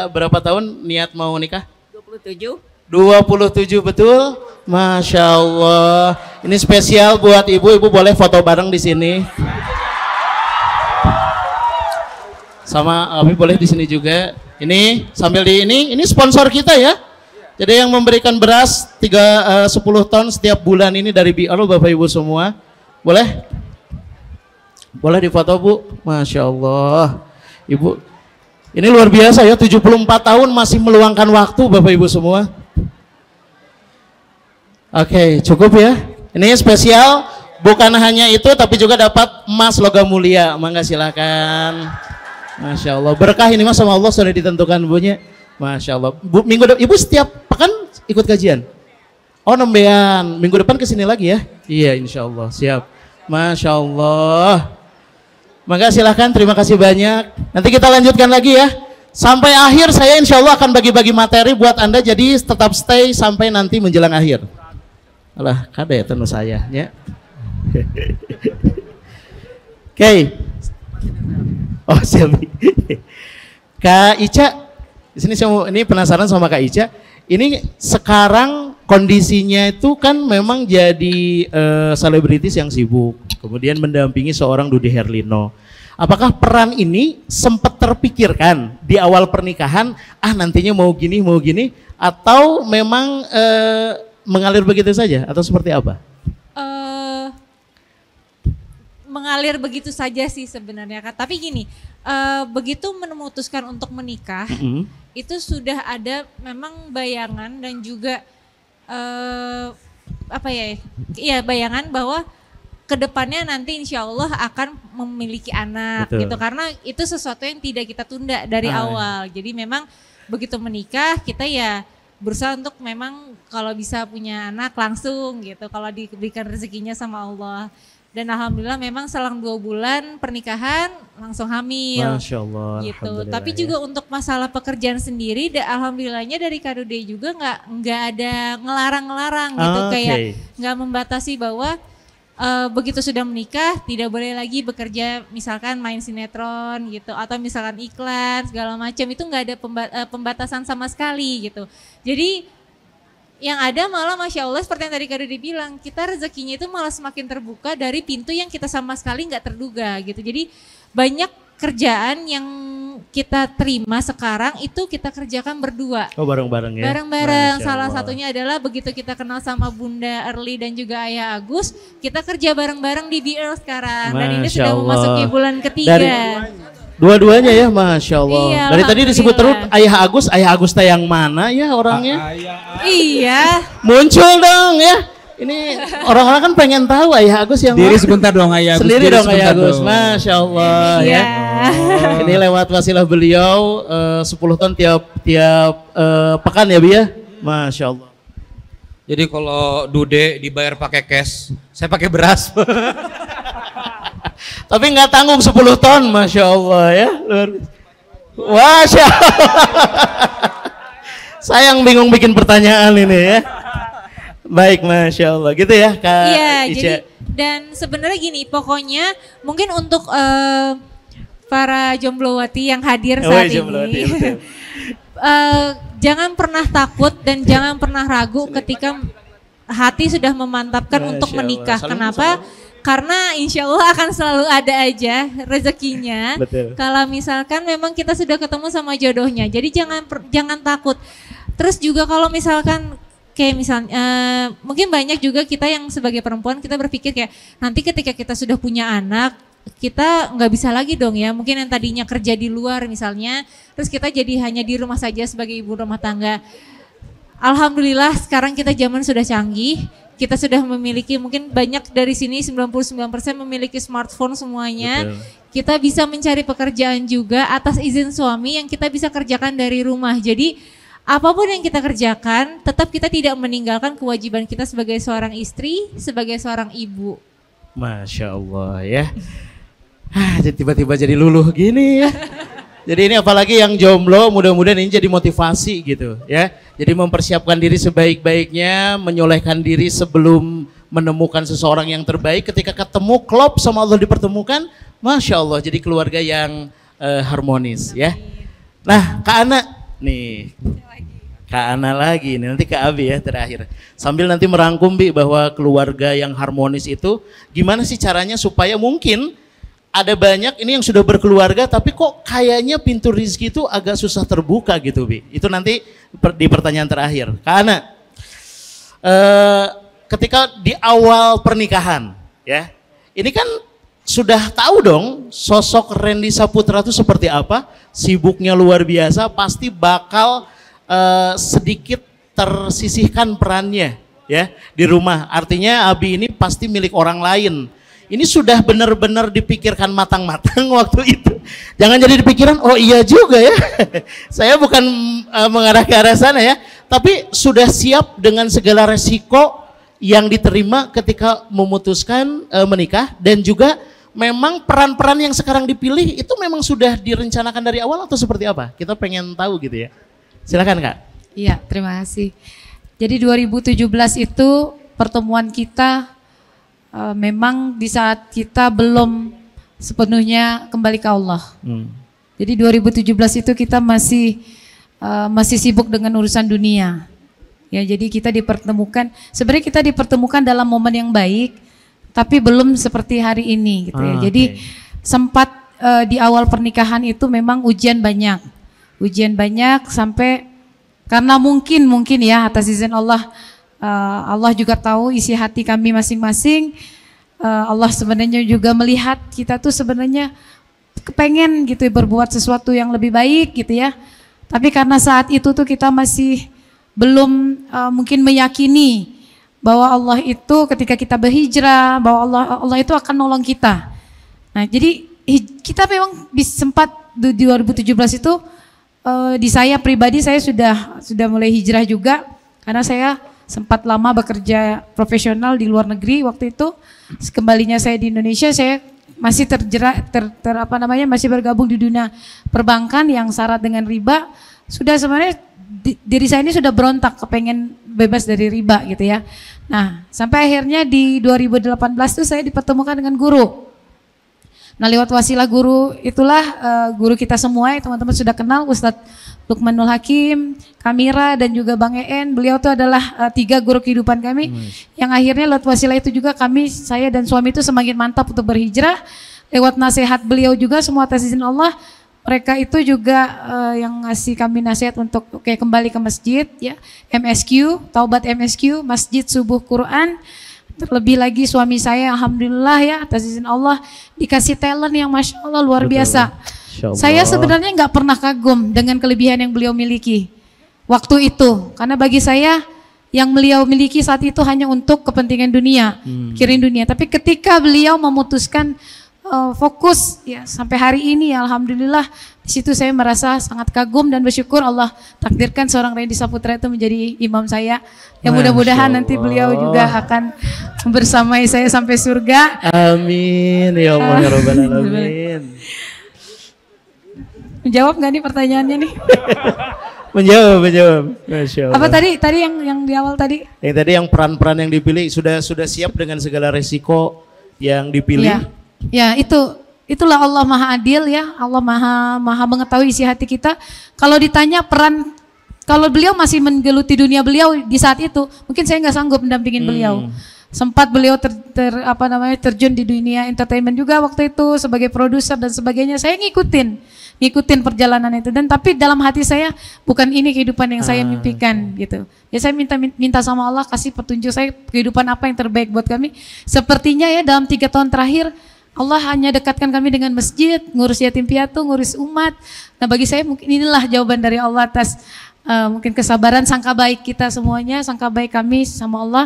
berapa tahun niat mau nikah? 27. 27 betul, Masya Allah. Ini spesial buat ibu boleh foto bareng di sini. Sama Abi boleh di sini juga. Ini sambil ini sponsor kita ya. Jadi yang memberikan beras 10 ton setiap bulan ini dari BR Bapak Ibu semua. Boleh? Boleh difoto Bu? Masya Allah. Ibu, ini luar biasa ya, 74 tahun masih meluangkan waktu Bapak Ibu semua. Oke, cukup ya. Ini spesial, bukan hanya itu tapi juga dapat emas logam mulia. Mangga silakan. Masya Allah, berkah ini mas sama Allah sudah ditentukan bunya. Masya Allah. Bu, ibu setiap pekan ikut kajian? Oh nembean, minggu depan kesini lagi ya? Iya insya Allah, siap. Masya Allah. Maka silahkan, terima kasih banyak. Nanti kita lanjutkan lagi ya. Sampai akhir saya insya Allah akan bagi-bagi materi buat Anda, jadi tetap stay sampai nanti menjelang akhir. Alah, kada ya tenu saya ya. Oke. Oh siap. Kak Ica, di sini ini penasaran sama Kak Ica. Ini sekarang kondisinya itu kan memang jadi selebritis yang sibuk, kemudian mendampingi seorang Dude Herlino. Apakah peran ini sempat terpikirkan di awal pernikahan? Nantinya mau gini, atau memang mengalir begitu saja, atau seperti apa? Mengalir begitu saja sih sebenarnya Kak. Tapi gini, begitu memutuskan untuk menikah, itu sudah ada memang bayangan dan juga bayangan bahwa kedepannya nanti insya Allah akan memiliki anak. Betul. Gitu. Karena itu sesuatu yang tidak kita tunda dari awal. Jadi memang begitu menikah kita ya berusaha untuk memang kalau bisa punya anak langsung gitu. Kalau diberikan rezekinya sama Allah. Dan alhamdulillah memang selang 2 bulan pernikahan langsung hamil. Masya Allah. Gitu. Tapi juga untuk masalah pekerjaan sendiri, alhamdulillahnya dari Kak Dude juga nggak ada ngelarang-ngelarang gitu, kayak nggak membatasi bahwa begitu sudah menikah tidak boleh lagi bekerja, misalkan main sinetron gitu, atau misalkan iklan segala macam, itu nggak ada pembatasan sama sekali gitu. Jadi yang ada malah Masya Allah seperti yang tadi Kak Dude bilang, kita rezekinya itu malah semakin terbuka dari pintu yang kita sama sekali nggak terduga gitu. Jadi banyak kerjaan yang kita terima sekarang itu kita kerjakan berdua. Oh bareng-bareng ya? Bareng-bareng, salah satunya adalah begitu kita kenal sama Bunda Erli dan juga Ayah Agus, kita kerja bareng-bareng di BR sekarang. Dan ini sudah memasuki bulan ketiga. Dua-duanya ya, Masya Allah. Iya, dari tadi disebut terus Ayah Agus yang mana ya orangnya? Iya. Muncul dong ya. Ini orang-orang kan pengen tahu Ayah Agus yang diri sebentar dong Ayah Agus. Sendiri dong Ayah Agus, Masya Allah ya. Ini lewat wasilah beliau 10 ton tiap pekan ya Bi ya, Masya Allah. Jadi kalau Dude dibayar pakai cash, saya pakai beras. Tapi nggak tanggung 10 ton, Masya Allah ya. Masya Allah. Saya yang bingung bikin pertanyaan ini ya. Baik, Masya Allah gitu ya Kak Iya, Ica. jadi dan sebenarnya gini, pokoknya mungkin untuk para jomblowati yang hadir saat ini. Jangan pernah takut dan jangan pernah ragu ketika hati sudah memantapkan untuk menikah. Kenapa? Karena insya Allah akan selalu ada aja rezekinya. Betul. Kalau misalkan memang kita sudah ketemu sama jodohnya, jadi jangan takut. Terus juga kalau misalkan kayak misalnya mungkin banyak juga kita yang sebagai perempuan kita berpikir kayak nanti ketika kita sudah punya anak kita nggak bisa lagi dong ya, mungkin yang tadinya kerja di luar misalnya, terus kita jadi hanya di rumah saja sebagai ibu rumah tangga. Alhamdulillah sekarang kita zaman sudah canggih, kita sudah memiliki mungkin banyak dari sini 99% memiliki smartphone semuanya. Betul. kita bisa mencari pekerjaan juga atas izin suami yang kita bisa kerjakan dari rumah. Jadi apapun yang kita kerjakan, tetap kita tidak meninggalkan kewajiban kita sebagai seorang istri, sebagai seorang ibu. Masya Allah ya. Jadi tiba-tiba jadi luluh gini ya. Jadi ini apalagi yang jomblo, mudah-mudahan ini jadi motivasi gitu ya. Jadi mempersiapkan diri sebaik-baiknya, menyolehkan diri sebelum menemukan seseorang yang terbaik. Ketika ketemu, klop sama Allah dipertemukan, Masya Allah jadi keluarga yang harmonis ya. Nah Kak Ana nih, Kak Ana lagi nih, nanti Kak Abi ya terakhir. Sambil nanti merangkum Bi bahwa keluarga yang harmonis itu gimana sih caranya supaya mungkin ada banyak ini yang sudah berkeluarga tapi kok kayaknya pintu rezeki itu agak susah terbuka gitu Bi. Itu nanti di pertanyaan terakhir. Kak Ana, ketika di awal pernikahan ya, ini kan sudah tahu dong sosok Randy Saputra itu seperti apa, sibuknya luar biasa, pasti bakal sedikit tersisihkan perannya ya di rumah. Artinya Abi ini pasti milik orang lain. Ini sudah benar-benar dipikirkan matang-matang waktu itu. Jangan jadi dipikiran, oh iya juga ya. Saya bukan mengarah ke arah sana ya, tapi sudah siap dengan segala resiko yang diterima ketika memutuskan menikah, dan juga memang peran-peran yang sekarang dipilih itu memang sudah direncanakan dari awal atau seperti apa? Kita pengen tahu gitu ya. Silakan Kak. Iya, terima kasih. Jadi 2017 itu pertemuan kita memang di saat kita belum sepenuhnya kembali ke Allah. Jadi 2017 itu kita masih sibuk dengan urusan dunia. Ya, jadi kita dipertemukan, sebenarnya kita dipertemukan dalam momen yang baik, tapi belum seperti hari ini gitu ya. Jadi sempat di awal pernikahan itu memang ujian banyak sampai karena mungkin ya atas izin Allah, Allah juga tahu isi hati kami masing-masing. Allah sebenarnya juga melihat kita tuh sebenarnya kepengen gitu berbuat sesuatu yang lebih baik gitu ya. Tapi karena saat itu tuh kita masih belum mungkin meyakini bahwa Allah itu ketika kita berhijrah, bahwa Allah itu akan nolong kita. Nah, jadi kita memang sempat di 2017 itu di saya pribadi saya sudah mulai hijrah juga, karena saya sempat lama bekerja profesional di luar negeri waktu itu. Kembalinya saya di Indonesia, saya masih masih bergabung di dunia perbankan yang syarat dengan riba. Sudah sebenarnya diri saya ini sudah berontak kepengen bebas dari riba gitu ya. Nah, sampai akhirnya di 2018 itu saya dipertemukan dengan guru. Nah, lewat wasilah guru itulah guru kita semua yang teman-teman sudah kenal, Ustadz Lukmanul Hakim, Kamira, dan juga Bang EN. Beliau itu adalah 3 guru kehidupan kami yang akhirnya lewat wasilah itu juga saya dan suami itu semakin mantap untuk berhijrah. Lewat nasihat beliau juga semua atas izin Allah, mereka itu juga yang ngasih kami nasihat untuk kembali ke masjid ya, MSQ, Taubat MSQ, Masjid Subuh Quran. Terlebih lagi suami saya alhamdulillah ya atas izin Allah dikasih talent yang Masya Allah luar biasa. Saya sebenarnya nggak pernah kagum dengan kelebihan yang beliau miliki waktu itu, karena bagi saya yang beliau miliki saat itu hanya untuk kepentingan dunia, pikirin dunia. Tapi ketika beliau memutuskan fokus ya sampai hari ini ya, alhamdulillah di situ saya merasa sangat kagum dan bersyukur Allah takdirkan seorang Randy Saputra itu menjadi imam saya. Ya mudah-mudahan nanti beliau juga akan bersamai saya sampai surga. Amin ya Allah ya Rabbal Alamin. Menjawab nggak nih pertanyaannya nih? menjawab. Masya Allah. Apa tadi yang di awal tadi? Yang tadi yang peran-peran yang dipilih sudah siap dengan segala resiko yang dipilih. Ya itulah Allah Maha Adil ya. Allah Maha mengetahui isi hati kita. Kalau ditanya peran, kalau beliau masih menggeluti dunia beliau di saat itu, mungkin saya nggak sanggup mendampingin beliau. Sempat beliau terjun di dunia entertainment juga waktu itu sebagai produser dan sebagainya. Saya ngikutin perjalanan itu, dan tapi dalam hati saya bukan ini kehidupan yang saya mimpikan gitu. Ya saya minta sama Allah kasih petunjuk saya kehidupan apa yang terbaik buat kami. Sepertinya ya dalam 3 tahun terakhir Allah hanya dekatkan kami dengan masjid, ngurus yatim piatu, ngurus umat. Nah, bagi saya mungkin inilah jawaban dari Allah atas mungkin kesabaran, sangka baik kita semuanya, sangka baik kami sama Allah.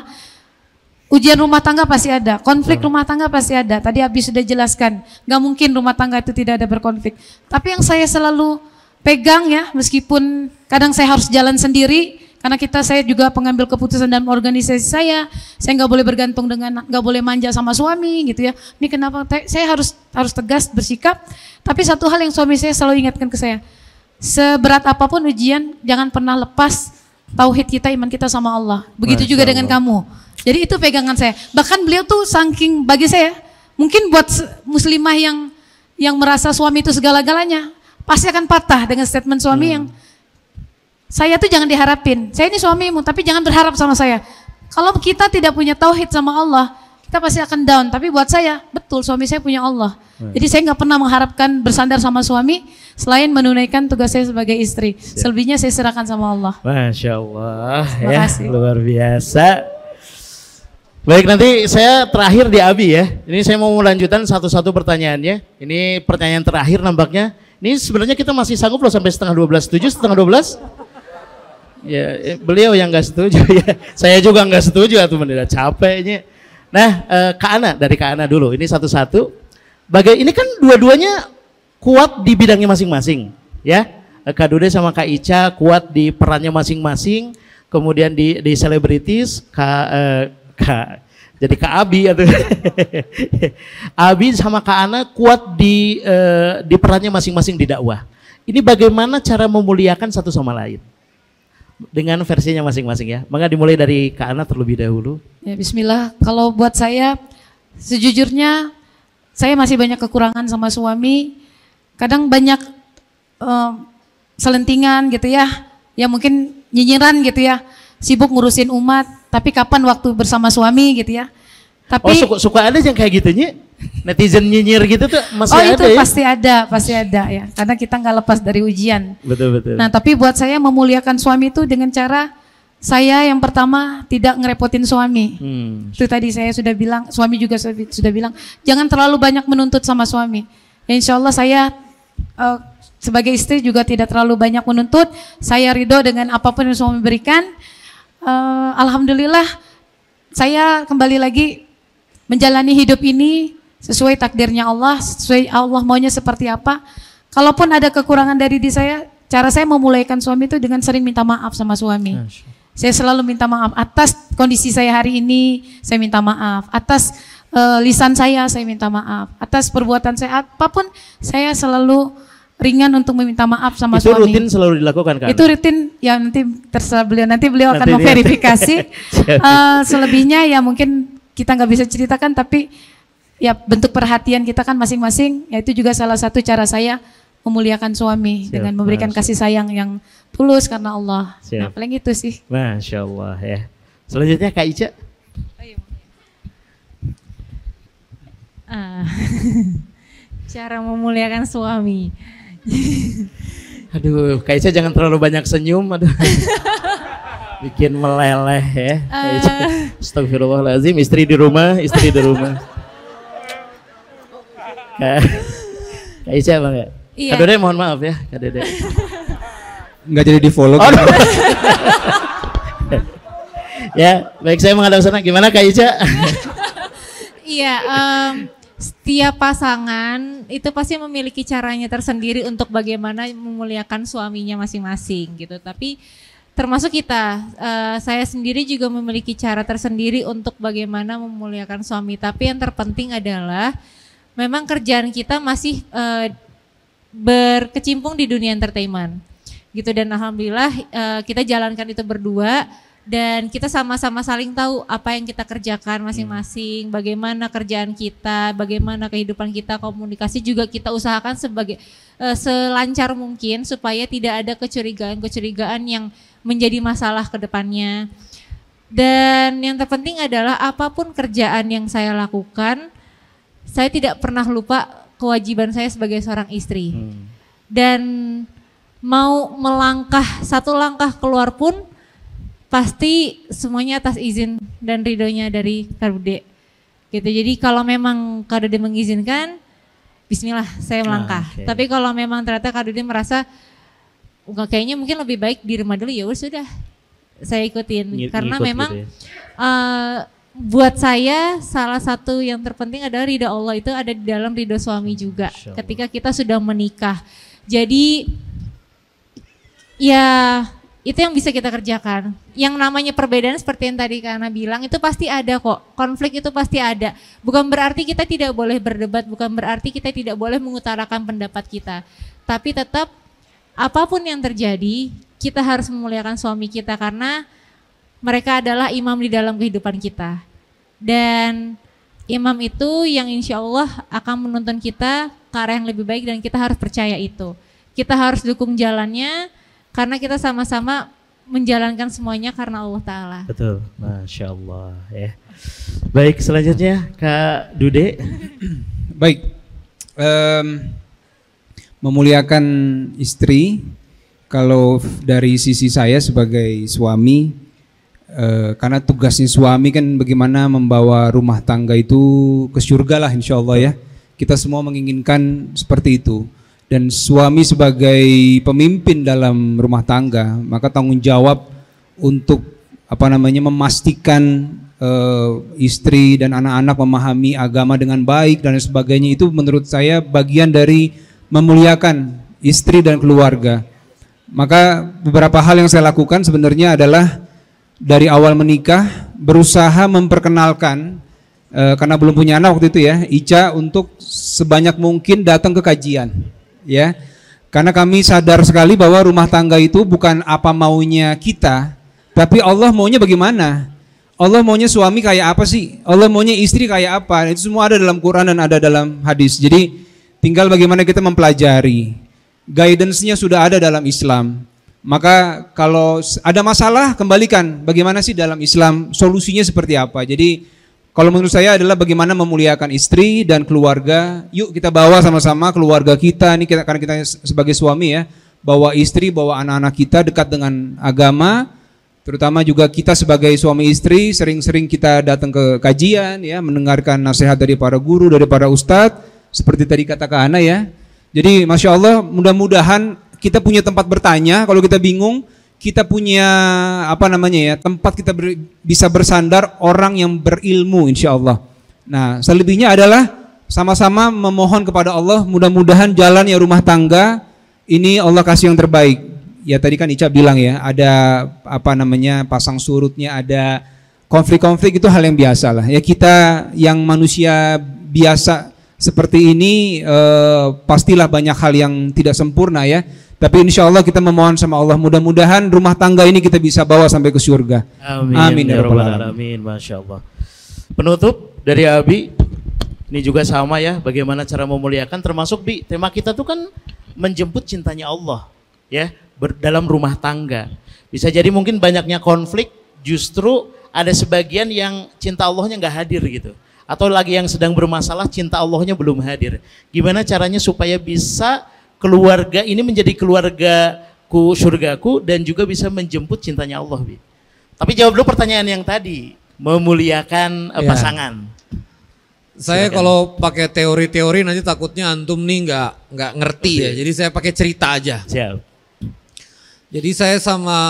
Ujian rumah tangga pasti ada, konflik rumah tangga pasti ada. Tadi Abi sudah jelaskan, nggak mungkin rumah tangga itu tidak ada berkonflik. Tapi yang saya selalu pegang ya, meskipun kadang saya harus jalan sendiri, karena saya juga pengambil keputusan dalam organisasi saya nggak boleh bergantung nggak boleh manja sama suami gitu ya. Ini kenapa saya harus tegas bersikap. Tapi satu hal yang suami saya selalu ingatkan ke saya, seberat apapun ujian, jangan pernah lepas tauhid kita, iman kita sama Allah. Begitu juga dengan kamu. Jadi itu pegangan saya. Bahkan beliau tuh saking bagi saya, mungkin buat muslimah yang merasa suami itu segala-galanya, pasti akan patah dengan statement suami yang saya tuh jangan diharapin. Saya ini suamimu, tapi jangan berharap sama saya. Kalau kita tidak punya tauhid sama Allah, kita pasti akan down. Tapi buat saya, betul suami saya punya Allah. Jadi saya nggak pernah mengharapkan bersandar sama suami selain menunaikan tugas saya sebagai istri. Selebihnya saya serahkan sama Allah. Masya Allah, Terima ya kasih. luar biasa. Baik, nanti saya terakhir di Abi ya. Ini saya mau melanjutkan satu-satu pertanyaannya. Ini pertanyaan terakhir nampaknya. Ini sebenarnya kita masih sanggup loh sampai setengah 12. Setuju setengah 12? Ya, beliau yang nggak setuju ya. Saya juga nggak setuju atau mendadak capeknya. Nah, Kak Ana, dari Kak Ana dulu. Ini satu-satu. Ini kan dua-duanya kuat di bidangnya masing-masing, ya. Kak Dude sama Kak Ica kuat di perannya masing-masing. Kemudian di selebritis, jadi Kak Abi atau Abi sama Kak Ana kuat di perannya masing-masing di dakwah. Ini bagaimana cara memuliakan satu sama lain? Dengan versinya masing-masing ya. Maka dimulai dari Kak Ana terlebih dahulu. Ya, bismillah. Kalau buat saya, sejujurnya saya masih banyak kekurangan sama suami. Kadang banyak selentingan gitu ya. Ya mungkin nyinyiran gitu ya. Sibuk ngurusin umat. Tapi kapan waktu bersama suami gitu ya. Tapi suka ada yang kayak gitunya. Netizen nyinyir gitu tuh masih ada itu ya? pasti ada ya. Karena kita nggak lepas dari ujian. Betul. Nah, tapi buat saya memuliakan suami itu dengan cara saya yang pertama tidak ngerepotin suami. Itu tadi saya sudah bilang, suami juga sudah bilang, jangan terlalu banyak menuntut sama suami. Ya, insya Allah saya sebagai istri juga tidak terlalu banyak menuntut. Saya ridho dengan apapun yang suami berikan. Alhamdulillah saya kembali lagi menjalani hidup ini sesuai takdirnya Allah, sesuai Allah maunya seperti apa. Kalaupun ada kekurangan dari diri saya, cara saya memulaikan suami itu dengan sering minta maaf sama suami. Saya selalu minta maaf atas kondisi saya hari ini, saya minta maaf. Atas lisan saya minta maaf. Atas perbuatan saya apapun, saya selalu ringan untuk meminta maaf sama itu suami. Itu rutin selalu dilakukan kan? Itu rutin ya, nanti terserah beliau. Nanti beliau akan memverifikasi. Selebihnya ya mungkin kita nggak bisa ceritakan, tapi ya bentuk perhatian kita kan masing-masing. Ya itu juga salah satu cara saya memuliakan suami dengan memberikan kasih sayang yang tulus karena Allah. Nah, paling itu sih. Masya Allah ya. Selanjutnya Kak Ica. Cara memuliakan suami. Aduh, Kak Ica jangan terlalu banyak senyum, aduh. Bikin meleleh ya. Astagfirullahaladzim, istri di rumah. Kak Ica bang ya? Iya. Kak Dede mohon maaf ya, Kak Dede. Nggak jadi di follow. Ya, baik saya menghadap sana. Gimana Kak Ica? Iya, setiap pasangan itu pasti memiliki caranya tersendiri untuk bagaimana memuliakan suaminya masing-masing gitu. Tapi termasuk kita, saya sendiri juga memiliki cara tersendiri untuk bagaimana memuliakan suami. Tapi yang terpenting adalah memang kerjaan kita masih berkecimpung di dunia entertainment gitu, dan alhamdulillah kita jalankan itu berdua. Dan kita sama-sama saling tahu apa yang kita kerjakan masing-masing, bagaimana kerjaan kita, bagaimana kehidupan kita, komunikasi juga kita usahakan sebagai selancar mungkin supaya tidak ada kecurigaan-kecurigaan yang menjadi masalah ke depannya. Dan yang terpenting adalah apapun kerjaan yang saya lakukan, saya tidak pernah lupa kewajiban saya sebagai seorang istri. Dan mau melangkah satu langkah keluar pun pasti semuanya atas izin dan ridhonya dari Kak Dude gitu. Jadi kalau memang Kak Dude mengizinkan, bismillah saya melangkah. Tapi kalau memang ternyata Kak Dude merasa kayaknya mungkin lebih baik di rumah dulu, ya sudah saya ikutin. Karena memang gitu ya. buat saya salah satu yang terpenting adalah ridha Allah itu ada di dalam ridha suami juga Masya Allah. ketika kita sudah menikah. Jadi ya itu yang bisa kita kerjakan. Yang namanya perbedaan seperti yang tadi Kana bilang itu pasti ada kok. Konflik itu pasti ada. Bukan berarti kita tidak boleh berdebat, bukan berarti kita tidak boleh mengutarakan pendapat kita. Tapi tetap apapun yang terjadi, kita harus memuliakan suami kita karena mereka adalah imam di dalam kehidupan kita. Dan imam itu yang insya Allah akan menuntun kita ke arah yang lebih baik dan kita harus percaya itu. Kita harus dukung jalannya karena kita sama-sama menjalankan semuanya karena Allah Ta'ala. Betul, Masya Allah ya. Baik, selanjutnya Kak Dude. Baik, memuliakan istri, kalau dari sisi saya sebagai suami, karena tugasnya suami kan bagaimana membawa rumah tangga itu ke surga lah insya Allah ya. Kita semua menginginkan seperti itu. Dan suami sebagai pemimpin dalam rumah tangga, maka tanggung jawab untuk memastikan istri dan anak-anak memahami agama dengan baik dan sebagainya, itu menurut saya bagian dari memuliakan istri dan keluarga. Maka beberapa hal yang saya lakukan sebenarnya adalah dari awal menikah berusaha memperkenalkan, karena belum punya anak waktu itu ya, Ica untuk sebanyak mungkin datang ke kajian. Ya, karena kami sadar sekali bahwa rumah tangga itu bukan apa maunya kita, tapi Allah maunya bagaimana. Allah maunya suami kayak apa sih? Allah maunya istri kayak apa? Itu semua ada dalam Quran dan ada dalam hadis. Jadi tinggal bagaimana kita mempelajari. Guidance-nya sudah ada dalam Islam. Maka kalau ada masalah kembalikan bagaimana sih dalam Islam, solusinya seperti apa. Jadi kalau menurut saya adalah bagaimana memuliakan istri dan keluarga. Yuk kita bawa sama-sama keluarga kita, ini karena kita sebagai suami ya, bawa istri, bawa anak-anak kita dekat dengan agama. Terutama juga kita sebagai suami istri sering-sering kita datang ke kajian ya, mendengarkan nasihat dari para guru, dari para ustadz, seperti tadi kata Kak Ana ya. Jadi Masya Allah, mudah-mudahan kita punya tempat bertanya kalau kita bingung. Kita punya tempat kita bisa bersandar orang yang berilmu insya Allah. Nah selebihnya adalah sama-sama memohon kepada Allah, mudah-mudahan jalan ya rumah tangga ini Allah kasih yang terbaik. Ya tadi kan Ica bilang ya, ada pasang surutnya, ada konflik-konflik, itu hal yang biasa lah. Ya kita yang manusia biasa seperti ini pastilah banyak hal yang tidak sempurna ya. Tapi insya Allah kita memohon sama Allah, mudah-mudahan rumah tangga ini kita bisa bawa sampai ke surga. Amin. Amin Ya Rabbal Alamin. Masya Allah. Penutup dari Abi, ini juga sama ya, bagaimana cara memuliakan, termasuk Bi, tema kita tuh kan menjemput cintanya Allah ya, dalam rumah tangga. Bisa jadi mungkin banyaknya konflik, justru ada sebagian yang cinta Allahnya nggak hadir gitu. Atau lagi yang sedang bermasalah, cinta Allahnya belum hadir. Gimana caranya supaya bisa keluarga ini menjadi keluargaku surgaku dan juga bisa menjemput cintanya Allah, Bi. Tapi jawab dulu pertanyaan yang tadi, memuliakan pasangan. Saya Silakan. kalau pakai teori-teori nanti takutnya antum nih nggak ngerti ya. Jadi saya pakai cerita aja. Siap. Jadi saya sama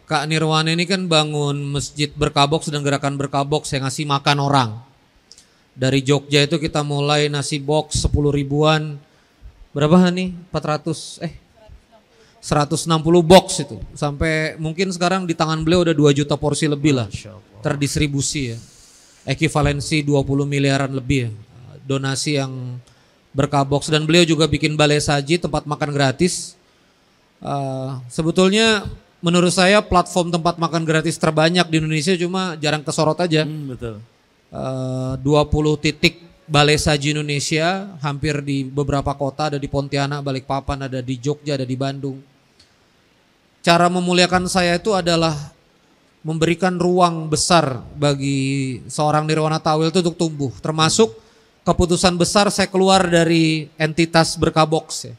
Kak Nirwana ini kan bangun masjid berkaboks dan gerakan berkaboks yang ngasih makan orang. Dari Jogja itu kita mulai nasi box 10 ribuan. Berapa nih? 160 box itu. Sampai mungkin sekarang di tangan beliau udah 2 juta porsi lebih lah. Terdistribusi ya. Ekivalensi 20 miliaran lebih ya. Donasi yang berkaboks. Dan beliau juga bikin balai saji, tempat makan gratis. Sebetulnya menurut saya platform tempat makan gratis terbanyak di Indonesia, cuma jarang kesorot aja. Betul. 20 titik balai saji Indonesia, hampir di beberapa kota, ada di Pontianak, Balikpapan, ada di Jogja, ada di Bandung. Cara memuliakan saya itu adalah memberikan ruang besar bagi seorang Nirwana Tawil itu untuk tumbuh, termasuk keputusan besar saya keluar dari entitas berkaboks ya.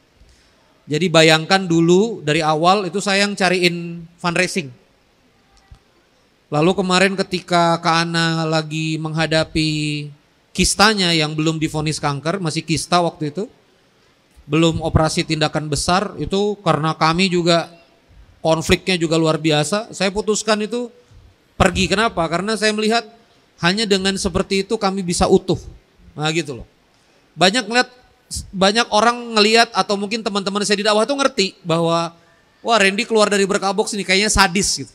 Jadi bayangkan dulu dari awal itu saya yang cariin fundraising. Lalu kemarin ketika Kak Ana lagi menghadapi kistanya yang belum divonis kanker, masih kista waktu itu, belum operasi tindakan besar, itu karena kami juga konfliknya juga luar biasa, saya putuskan itu pergi. Kenapa? Karena saya melihat Hanya dengan seperti itu kami bisa utuh. Nah gitu loh. Banyak orang ngelihat atau mungkin teman-teman saya di dakwah tuh ngerti bahwa wah Randy keluar dari Berkah Box ini kayaknya sadis gitu.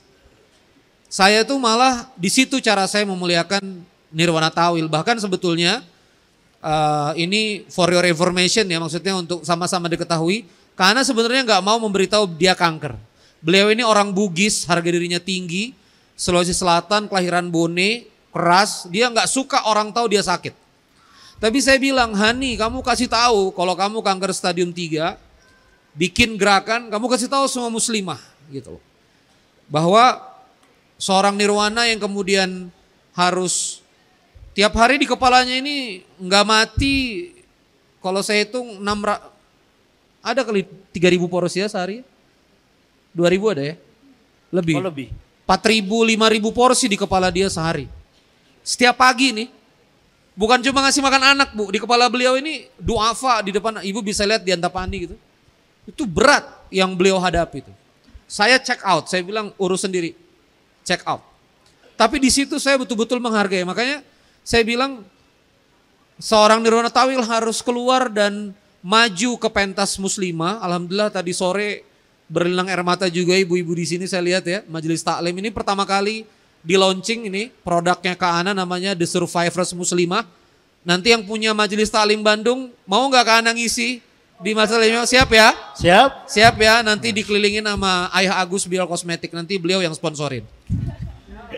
Saya tuh malah di situ cara saya memuliakan Nirwana Tawil. Bahkan sebetulnya ini for your information ya, maksudnya untuk sama-sama diketahui. Karena sebenarnya nggak mau memberitahu dia kanker. Beliau ini orang Bugis, harga dirinya tinggi, Sulawesi Selatan, kelahiran Bone, keras. Dia nggak suka orang tahu dia sakit. Tapi saya bilang, Hani kamu kasih tahu kalau kamu kanker stadium 3, bikin gerakan, kamu kasih tahu semua muslimah gitu loh. Bahwa seorang Nirwana yang kemudian harus tiap hari di kepalanya ini nggak mati, kalau saya hitung ada kali 3.000 poros ya sehari, 2.000 ada ya, lebih. Oh, lebih. 4.000, 5.000 porsi di kepala dia sehari. Setiap pagi nih, bukan cuma ngasih makan anak bu, di kepala beliau ini duafa di depan, ibu bisa lihat di Antapani gitu. Itu berat yang beliau hadapi itu. Saya check out, saya bilang urus sendiri, check out. Tapi di situ saya betul-betul menghargai, makanya saya bilang seorang Nirwana Tawil harus keluar dan maju ke pentas muslimah. Alhamdulillah tadi sore berlinang air mata juga ibu-ibu di sini saya lihat ya. Majelis Taklim ini pertama kali di launching ini produknya Kak Ana namanya The Survivors Muslimah. Nanti yang punya Majelis Taklim Bandung mau nggak Kak Ana ngisi di masalah siap ya? Siap? Siap ya, nanti dikelilingin sama Ayah Agus Biol Kosmetik, nanti beliau yang sponsorin.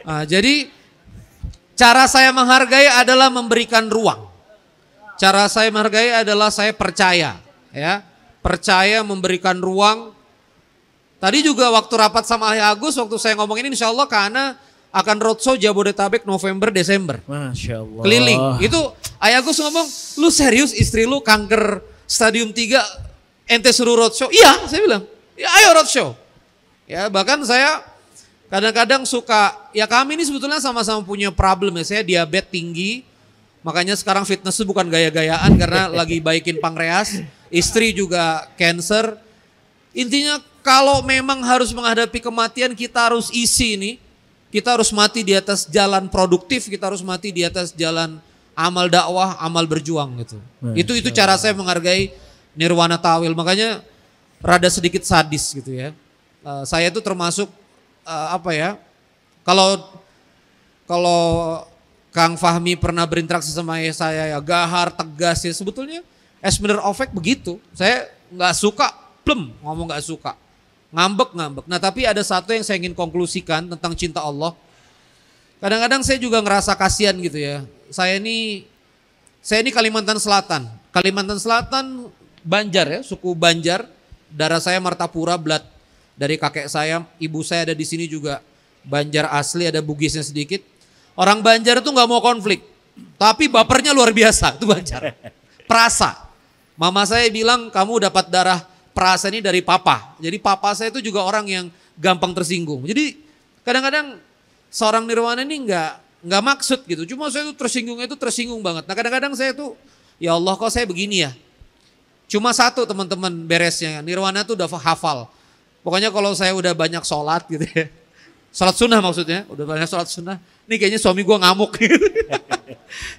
Nah, jadi cara saya menghargai adalah memberikan ruang. Cara saya menghargai adalah saya percaya, ya, percaya memberikan ruang. Tadi juga waktu rapat sama Ayah Agus, waktu saya ngomong ini insya Allah karena akan roadshow Jabodetabek November Desember. Masya Allah. Keliling. Itu Ayah Agus ngomong, lu serius istri lu kanker stadium 3 ente suruh roadshow? Iya, saya bilang. Ya ayo roadshow. Ya bahkan saya kadang-kadang suka, ya kami ini sebetulnya sama-sama punya problem ya. Saya diabetes tinggi. Makanya sekarang fitness itu bukan gaya-gayaan karena lagi baikin pankreas. Istri juga cancer. Intinya kalau memang harus menghadapi kematian kita harus isi ini. Kita harus mati di atas jalan produktif, kita harus mati di atas jalan amal dakwah, amal berjuang gitu. Itu cara saya menghargai Nirwana Tawil. Makanya rada sedikit sadis gitu ya. Saya itu termasuk apa ya? Kalau Kang Fahmi pernah berinteraksi sama saya ya gahar, tegas ya sebetulnya Esmender Ofek begitu. Saya nggak suka, ngomong nggak suka, ngambek. Nah tapi ada satu yang saya ingin konklusikan tentang cinta Allah. Kadang-kadang saya juga ngerasa kasihan gitu ya. Saya ini Kalimantan Selatan. Kalimantan Selatan Banjar ya, suku Banjar. Darah saya Martapura, blood dari kakek saya, ibu saya ada di sini juga Banjar asli, ada Bugisnya sedikit. Orang Banjar itu nggak mau konflik, tapi bapernya luar biasa, itu Banjar. Perasa. Mama saya bilang kamu dapat darah perasa ini dari papa. Jadi papa saya itu juga orang yang gampang tersinggung. Jadi kadang-kadang seorang Nirwana ini nggak maksud gitu. Cuma saya itu tersinggung banget. Nah kadang-kadang saya tuh ya Allah kok saya begini ya. Cuma satu teman-teman beresnya, Nirwana tuh udah hafal. Pokoknya kalau saya udah banyak sholat gitu ya. Sholat sunnah maksudnya, udah banyak sholat sunnah. Ini kayaknya suami gue ngamuk gitu.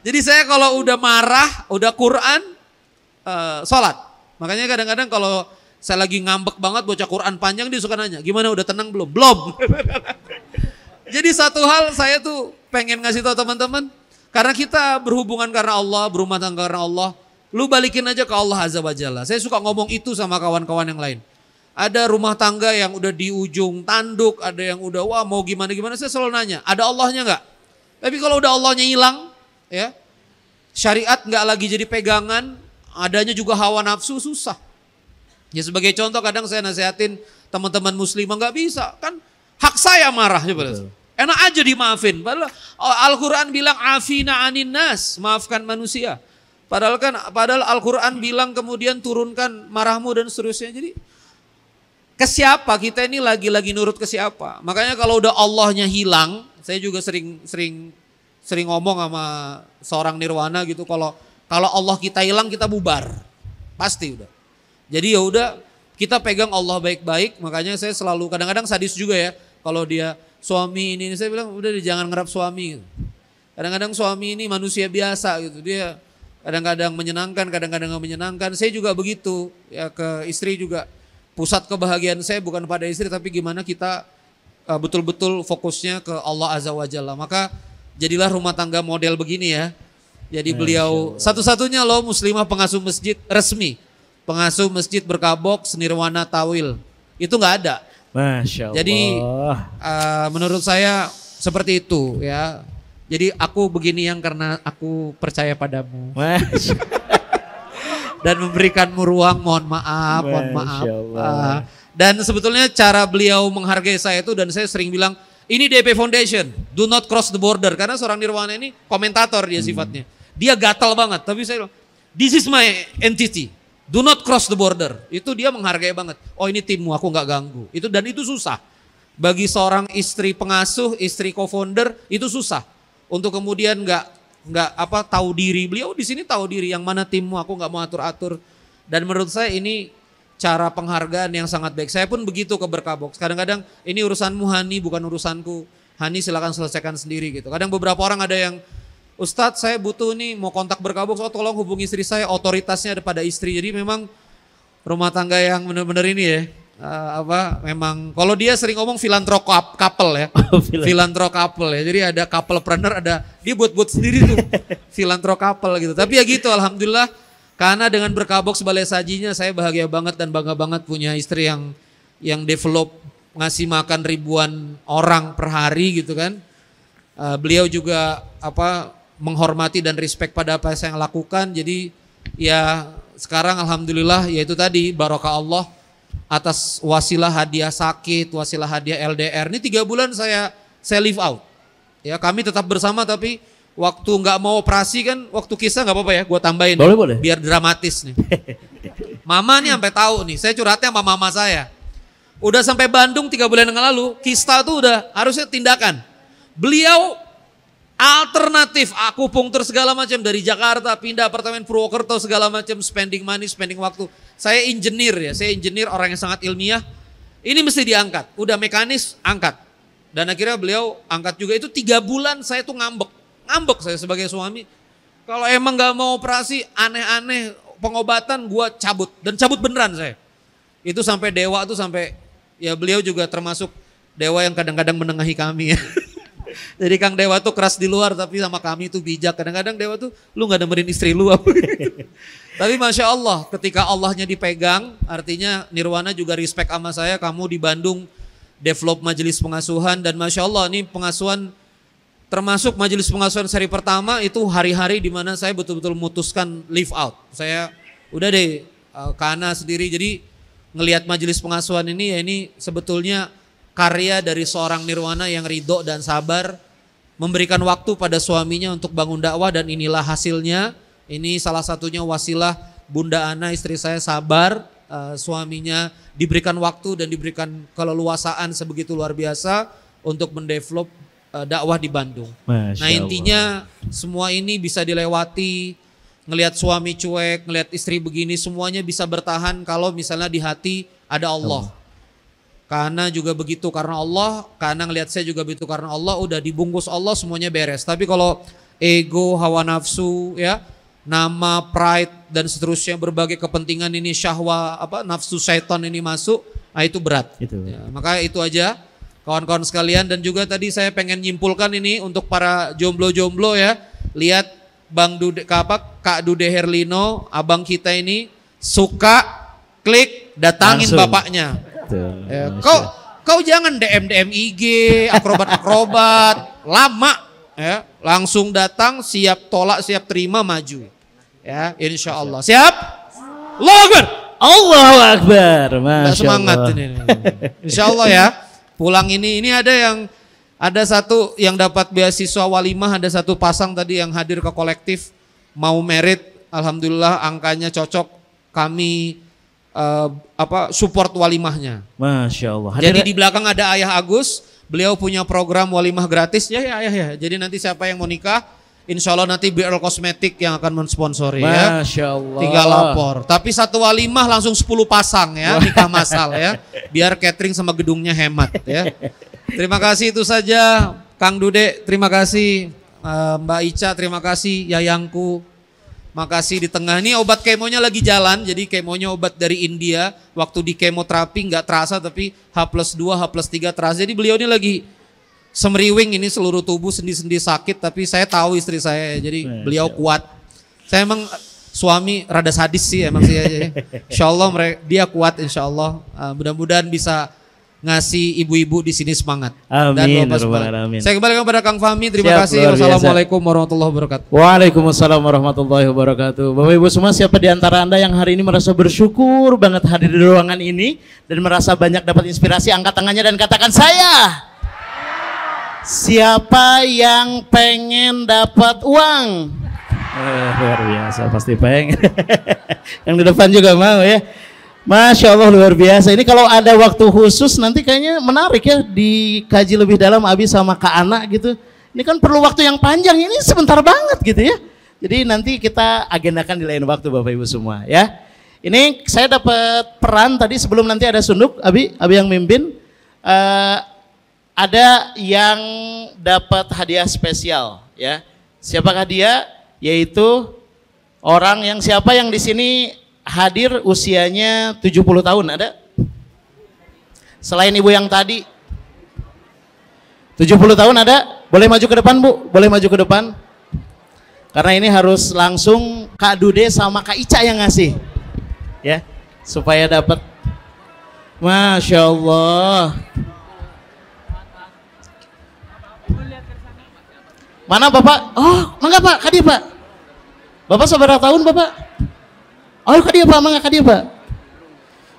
Jadi saya kalau udah marah, udah Quran, sholat. Makanya kadang-kadang kalau saya lagi ngambek banget baca Quran panjang dia suka nanya, gimana udah tenang belum? Belum. Jadi satu hal saya tuh pengen ngasih tahu teman-teman, karena kita berhubungan karena Allah, berumah tangga karena Allah, lu balikin aja ke Allah Azza wa Jalla. Saya suka ngomong itu sama kawan-kawan yang lain. Ada rumah tangga yang udah di ujung tanduk, ada yang udah wah mau gimana-gimana, saya selalu nanya, ada Allahnya enggak? Tapi kalau udah Allahnya hilang, ya syariat enggak lagi jadi pegangan, adanya juga hawa nafsu, susah. Ya sebagai contoh kadang saya nasihatin teman-teman muslimah enggak bisa, kan hak saya marah. Enak aja dimaafin, padahal Al-Quran bilang afina anin nas, maafkan manusia. Padahal Al-Quran bilang kemudian turunkan marahmu dan seterusnya. Jadi ke siapa kita ini lagi nurut ke siapa? Makanya kalau udah Allahnya hilang, saya juga sering ngomong sama seorang Nirwana gitu, kalau Allah kita hilang kita bubar. Pasti udah. Jadi ya udah kita pegang Allah baik-baik, makanya saya selalu kadang-kadang sadis juga ya kalau dia suami ini saya bilang udah jangan ngerap suami gitu. Kadang-kadang suami ini manusia biasa gitu, dia kadang-kadang menyenangkan, kadang-kadang nggak menyenangkan. Saya juga begitu, ya ke istri juga. Pusat kebahagiaan saya bukan pada istri, tapi gimana kita betul-betul fokusnya ke Allah Azza wa Jalla. Maka jadilah rumah tangga model begini ya. Jadi beliau satu-satunya loh muslimah pengasuh masjid resmi. Pengasuh masjid berkabok senirwana tawil. Itu nggak ada. Masya Allah. Jadi menurut saya seperti itu ya. Jadi aku begini yang karena aku percaya padamu. Dan memberikanmu ruang, mohon maaf. Dan sebetulnya cara beliau menghargai saya itu, dan saya sering bilang, ini DP Foundation, do not cross the border. Karena seorang nirwana ini komentator dia sifatnya. Dia gatal banget, tapi saya bilang, this is my entity, do not cross the border. Itu dia menghargai banget. Oh ini timmu, aku gak ganggu. Dan itu susah. Bagi seorang istri pengasuh, istri co-founder, itu susah. Untuk kemudian nggak tahu diri. Beliau di sini tahu diri, yang mana timmu, aku nggak mau atur-atur. Dan menurut saya ini cara penghargaan yang sangat baik. Saya pun begitu ke Berkabox. Kadang-kadang ini urusanmu Hani, bukan urusanku. Hani silakan selesaikan sendiri gitu. Kadang beberapa orang ada yang, Ustadz saya butuh nih mau kontak Berkabox, oh tolong hubungi istri saya, otoritasnya ada pada istri. Jadi memang rumah tangga yang benar-benar ini ya. Memang kalau dia sering ngomong filantro couple ya. Filantro couple ya. Jadi ada couplepreneur, ada dia buat sendiri tuh. Filantro couple gitu. Tapi ya gitu alhamdulillah, karena dengan Berkabox Balai Sajinya saya bahagia banget dan bangga banget punya istri yang develop, ngasih makan ribuan orang per hari gitu kan. Beliau juga menghormati dan respect pada apa yang saya lakukan. Jadi ya sekarang alhamdulillah ya itu tadi barokah Allah. Atas wasilah hadiah sakit, wasilah hadiah LDR. Ini 3 bulan saya live out. Ya kami tetap bersama, tapi waktu nggak mau operasi kan, waktu kisah nggak apa-apa ya, gue tambahin. Boleh. Biar dramatis nih. Mama nih sampai tahu nih, saya curhatnya sama mama saya. Udah sampai Bandung 3 bulan yang lalu, Kista tuh udah harusnya tindakan. Beliau alternatif, akupunktur segala macam, dari Jakarta pindah apartemen Purwokerto segala macam, spending money, spending waktu. Saya engineer orang yang sangat ilmiah. Ini mesti diangkat, udah mekanis angkat. Dan akhirnya beliau angkat juga. Itu 3 bulan saya tuh ngambek saya sebagai suami. Kalau emang gak mau operasi aneh-aneh pengobatan, gua cabut, dan cabut beneran saya. Itu sampai dewa tuh ya beliau juga termasuk dewa yang kadang-kadang menengahi kami ya. Jadi Kang Dewa tuh keras di luar, tapi sama kami tuh bijak. Kadang-kadang Dewa tuh, lu gak dengerin istri lu apa gitu. Tapi Masya Allah, ketika Allahnya dipegang, artinya Nirwana juga respect sama saya. Kamu di Bandung develop majelis pengasuhan, dan Masya Allah ini pengasuhan, termasuk majelis pengasuhan seri pertama, itu hari-hari dimana saya betul-betul memutuskan live out. Saya udah deh Kana sendiri, jadi ngelihat majelis pengasuhan ini, ya ini sebetulnya karya dari seorang Nirwana yang ridho dan sabar, memberikan waktu pada suaminya untuk bangun dakwah, dan inilah hasilnya. Ini salah satunya wasilah Bunda Ana, istri saya sabar, suaminya diberikan waktu dan diberikan keleluasaan sebegitu luar biasa untuk mendevelop dakwah di Bandung. Nah intinya semua ini bisa dilewati, ngelihat suami cuek, ngelihat istri begini, semuanya bisa bertahan kalau misalnya di hati ada Allah. Karena juga begitu karena Allah, karena ngelihat saya juga begitu karena Allah, udah dibungkus Allah semuanya beres. Tapi kalau ego, hawa nafsu, ya, nama, pride dan seterusnya, berbagai kepentingan ini, syahwat, nafsu syaitan ini masuk, nah itu berat. Ya, maka itu aja kawan-kawan sekalian, dan juga tadi saya pengen nyimpulkan ini untuk para jomblo-jomblo ya, lihat Bang Dude, Kak Dude Herlino, abang kita ini suka, klik, datangin langsung bapaknya. Ya, kau jangan DM IG, akrobat lama ya, langsung datang, siap tolak, siap terima, maju ya, insya Allah. Siap? Allahu Akbar. Semangat ini. Insya Allah ya. Pulang ini ada satu yang dapat beasiswa walimah, ada satu pasang tadi yang hadir ke kolektif mau merit, alhamdulillah angkanya cocok, kami support walimahnya. Masya Allah. Jadi di belakang ada Ayah Agus, beliau punya program walimah gratis. Ya. Jadi nanti siapa yang mau nikah, insya Allah nanti BL Kosmetik yang akan mensponsori ya. Masya Allah. Tinggal lapor. Tapi satu walimah langsung 10 pasang ya, nikah massal ya. Biar catering sama gedungnya hemat ya. Terima kasih, itu saja Kang Dude, terima kasih Mbak Ica terima kasih, Yayangku. Makasih di tengah ini obat kemonya lagi jalan, jadi kemonya obat dari India. Waktu di kemoterapi nggak terasa tapi H+2, H+3 terasa. Jadi beliau ini lagi semriwing ini seluruh tubuh sendi-sendi sakit tapi saya tahu istri saya jadi beliau kuat. Saya emang suami rada sadis sih emang sih aja. Insya Allah dia kuat insya Allah. Mudah-mudahan bisa ngasih ibu-ibu di sini semangat. Amin. Dan amin. Saya kembali kepada Kang Fahmi. Terima kasih. Wassalamualaikum warahmatullahi wabarakatuh. Waalaikumsalam warahmatullahi wabarakatuh. Bapak Ibu semua, siapa di antara Anda yang hari ini merasa bersyukur banget hadir di ruangan ini dan merasa banyak dapat inspirasi, angkat tangannya dan katakan saya. Siapa yang pengen dapat uang? Luar biasa, pasti pengen. Yang di depan juga mau ya. Masya Allah luar biasa. Ini kalau ada waktu khusus nanti kayaknya menarik ya dikaji lebih dalam Abi sama Kak Ana gitu. Ini kan perlu waktu yang panjang, ini sebentar banget gitu ya. Jadi nanti kita agendakan di lain waktu Bapak Ibu semua ya. Ini saya dapat peran tadi sebelum nanti ada sunduk, Abi yang mimpin. Ada yang dapat hadiah spesial ya. Siapakah dia? Yaitu orang yang siapa yang di sini hadir usianya 70 tahun ada? Selain ibu yang tadi 70 tahun ada? Boleh maju ke depan Bu? Boleh maju ke depan? Karena ini harus langsung Kak Dude sama Kak Ica yang ngasih ya, supaya dapat. Masya Allah. Mana Bapak? Oh, mangga Pak, Kak dia Pak. Bapak seberapa tahun Bapak? Oh, Kak dia Pak, mangga Kak dia Pak.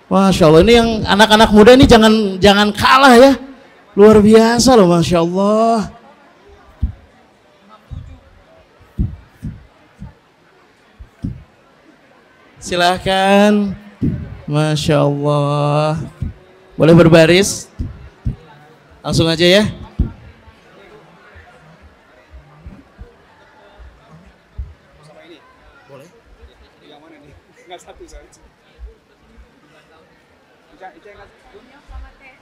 Masya Allah, ini yang anak-anak muda ini jangan kalah ya. Luar biasa loh, Masya Allah. Silahkan. Masya Allah. Boleh berbaris? Langsung aja ya.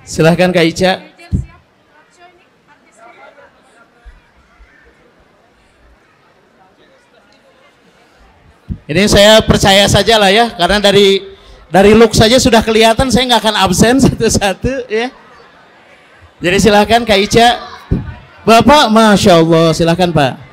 Silahkan Kak Ica. Ini saya percaya saja lah ya, karena dari look saja sudah kelihatan saya nggak akan absen satu-satu ya. Jadi silahkan Kak Ica. Bapak, Masya Allah, silahkan Pak.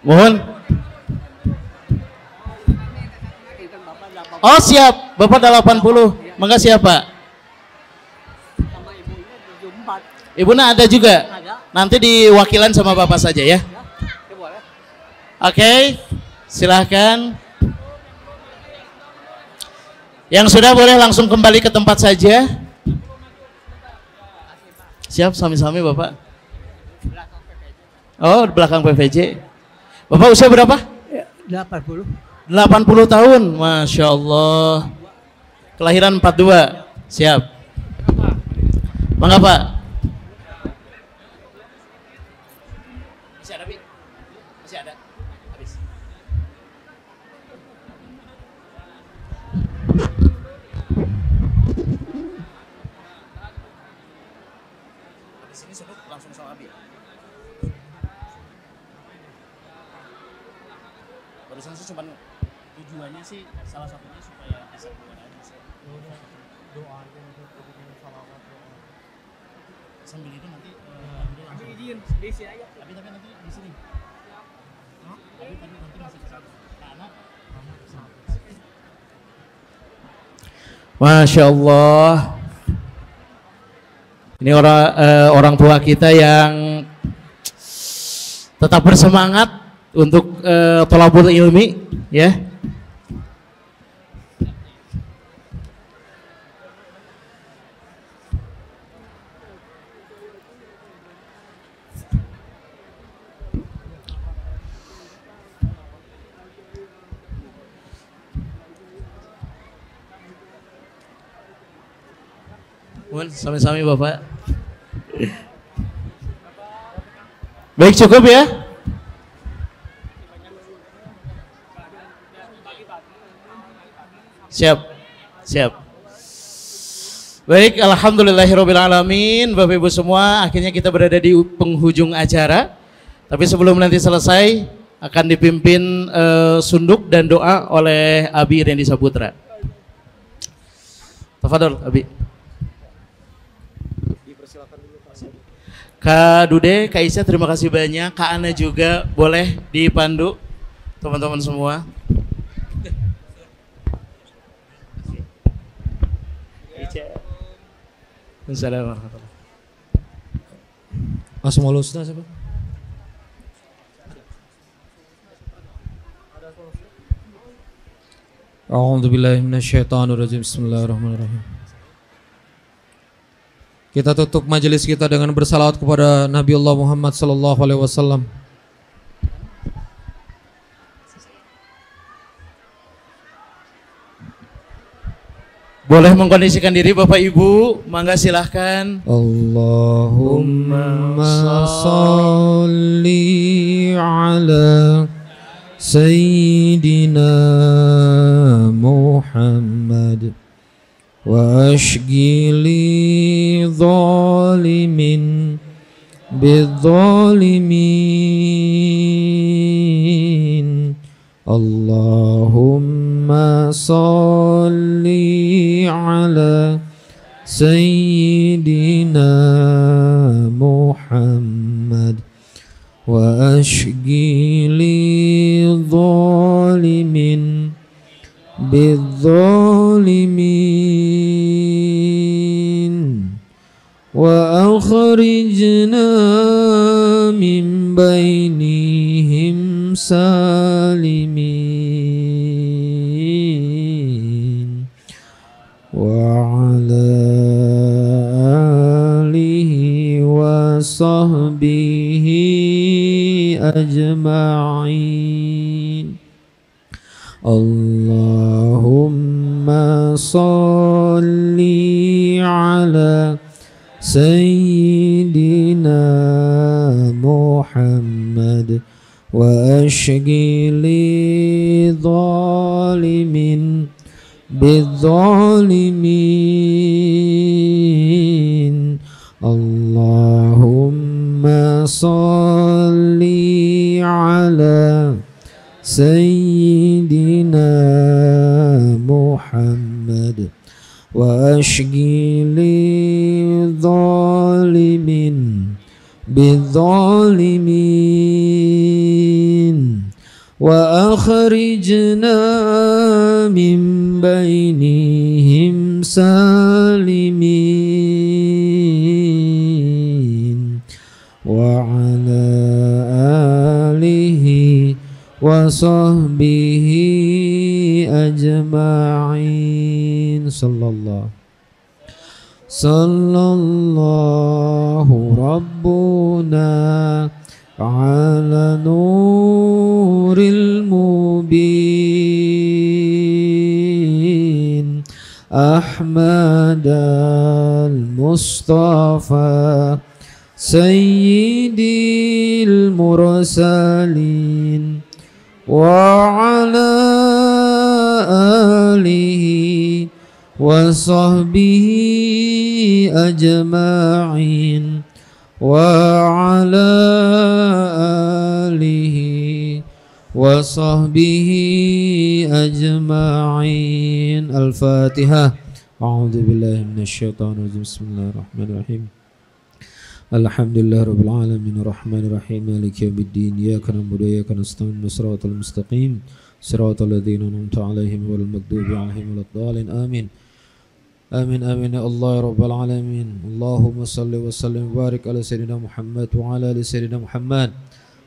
Mohon. Oh siap, Bapak 80. Mangga siapa? Ibunya ada juga. Nanti diwakilan sama Bapak saja ya. Oke, silahkan. Yang sudah boleh langsung kembali ke tempat saja. Siap, sami-sami Bapak. Oh, di belakang PVJ. Bapak usia berapa? 80. 80 tahun, Masya Allah. Kelahiran 42, siap. Mangga Pak. Masih ada Bi? Masih ada? Habis. Habis ini sudut langsung sama Abi. Barusan sih cuman tujuannya sih salah satunya supaya bisa keluar aja sih. Doa aja untuk salawat doa. Sambil itu nanti ambil izin di sini aja. Tapi nanti di sini. Tapi nanti masih di sana. Karena Masya Allah. Ini orang tua kita yang tetap bersemangat untuk thalabul ilmi ya. Mohon sami-sami Bapak. Baik, cukup ya. Siap. Siap. Baik, alhamdulillahirrabbilalamin. Bapak Ibu semua, akhirnya kita berada di penghujung acara. Tapi sebelum nanti selesai, akan dipimpin sunduk dan doa oleh Abi Rendi Saputra. Tafadhol, Abi. Kak Dude, Kak Isya, terima kasih banyak. Kak Ana juga boleh dipandu teman-teman semua. Assalamualaikum warahmatullahi wabarakatuh. Asmaul Husna siapa? A'udzubillahi minasyaitonirrajim. Bismillahirrahmanirrahim. Kita tutup majelis kita dengan bersalawat kepada Nabi Allah Muhammad sallallahu alaihi wasallam. Boleh mengkondisikan diri Bapak Ibu, mangga silahkan. Allahumma salli ala Sayyidina Muhammad wa ashghili zalimin bidzalimin. Allahumma salli ala Sayyidina Muhammad wa ashghili zalimin bidzalimin wa akhrijna min bainihim salimin wa ala alihi wa sahbihi ajma'in. Allahumma salli ala Sayyidina Muhammad wa ashghili zalimin bidzalimin. Allahumma salli ala Sayyidina Muhammad wa ashghili zalimin bidzalimin wa akhrijna min bainihim salimin wa ala alihi wa sahbihi ajma'in. Sallallahu Rabbuna ala nuril mubin Ahmad al-Mustafa Sayyidil Mursalin wa ala alihi wa sahbihi ajma'in wa ala alihi wa sahbihi ajma'in. Al-Fatihah. A'udzu billahi minasyaitonir rajim. Bismillahirrahmanirrahim. Alhamdulillah rabbil alamin arrahmanir rahim maliki yaumiddin iyyaka na'budu wa iyyaka nasta'in shiratal mustaqim siratal ladzina an'amta 'alaihim ghairil maghdubi 'alaihim waladdallin amin. Amin amin ya Allah ya rabbal alamin. Allahumma salli wa sallim wa barik ala sayyidina Muhammad wa ala ali sayyidina Muhammad.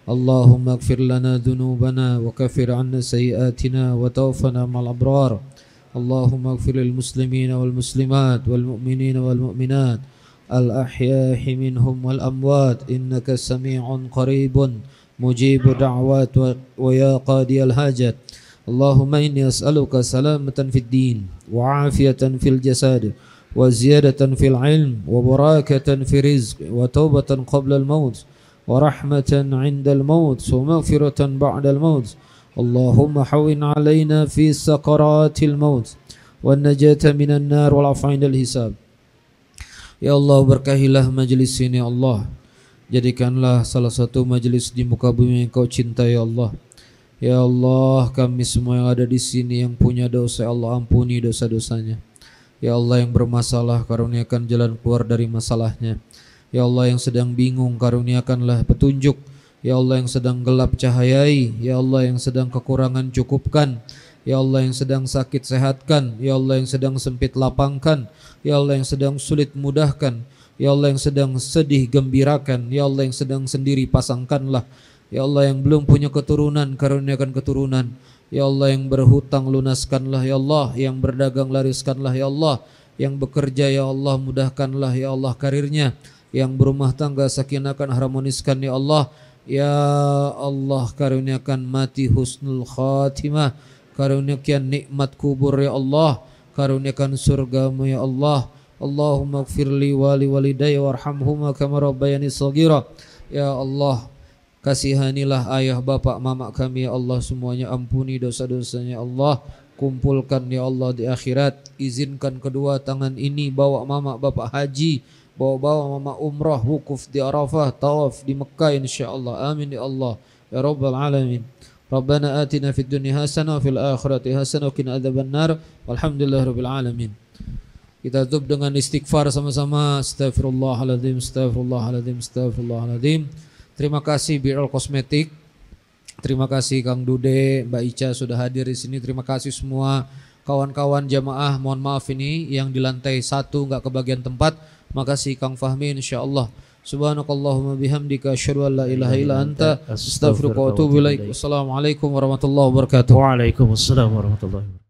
Allahumma ighfir lana dhunubana wa kaffir 'anna sayyi'atina wa tawaffana ma'al abrar. Allahumma ighfir lil muslimina wal muslimat wal mu'minina wal mu'minat الأحياء منهم والأموات إنك سميع قريب مجيب دعوات ويا قاضي الحاجات. اللهم إني أسألك سلامة في الدين وعافية في الجسد وزيادة في العلم وبركة في الرزق وتوبة قبل الموت ورحمة عند الموت ومغفرة بعد الموت. اللهم حوّن علينا في سكرات الموت والنجاة من النار والعفو عند الحساب. Ya Allah, berkahilah majlis ini ya Allah. Jadikanlah salah satu majlis di muka bumi yang Kau cintai ya Allah. Ya Allah, kami semua yang ada di sini yang punya dosa, ya Allah ampuni dosa-dosanya. Ya Allah, yang bermasalah karuniakan jalan keluar dari masalahnya. Ya Allah, yang sedang bingung karuniakanlah petunjuk. Ya Allah, yang sedang gelap cahayai. Ya Allah, yang sedang kekurangan cukupkan. Ya Allah, yang sedang sakit sehatkan. Ya Allah, yang sedang sempit lapangkan. Ya Allah, yang sedang sulit mudahkan. Ya Allah, yang sedang sedih gembirakan. Ya Allah, yang sedang sendiri pasangkanlah. Ya Allah, yang belum punya keturunan karuniakan keturunan. Ya Allah, yang berhutang lunaskanlah. Ya Allah, yang berdagang lariskanlah. Ya Allah, yang bekerja ya Allah mudahkanlah ya Allah karirnya. Yang berumah tangga sakinahkan harmoniskan ya Allah. Ya Allah, karuniakan mati husnul khatimah. Karuniakan nikmat kubur ya Allah. Karuniakan surgamu ya Allah. Allahumma gfirli wali walidayya warhamhuma kama rabbayani shaghira. Ya Allah, kasihanilah ayah bapak mama kami ya Allah, semuanya ampuni dosa-dosanya Allah. Kumpulkan ya Allah di akhirat. Izinkan kedua tangan ini bawa mama bapak haji, bawa mama umrah, wukuf di Arafah, tawaf di Mekah insyaallah. Amin ya Allah ya rabbal alamin. Rabbana atina fid dunya hasanah wa fil akhirati hasanah wa qina adzabannar. Walhamdulillahirabbil alamin. Kita tutup dengan istighfar sama-sama. Astaghfirullahaladzim, astaghfirullahaladzim, astaghfirullahaladzim. Terima kasih BRL Kosmetik. Terima kasih Kang Dude, Mbak Ica sudah hadir di sini. Terima kasih semua kawan-kawan jamaah. Mohon maaf ini yang di lantai 1 enggak kebagian tempat. Makasih Kang Fahmi insyaallah. Subhanakallahumma bihamdika asyhadu an la ilaha illa anta astaghfiruka wa atubu ilaik. Wassalamualaikum warahmatullahi wabarakatuh. Waalaikumsalam warahmatullahi wabarakatuh.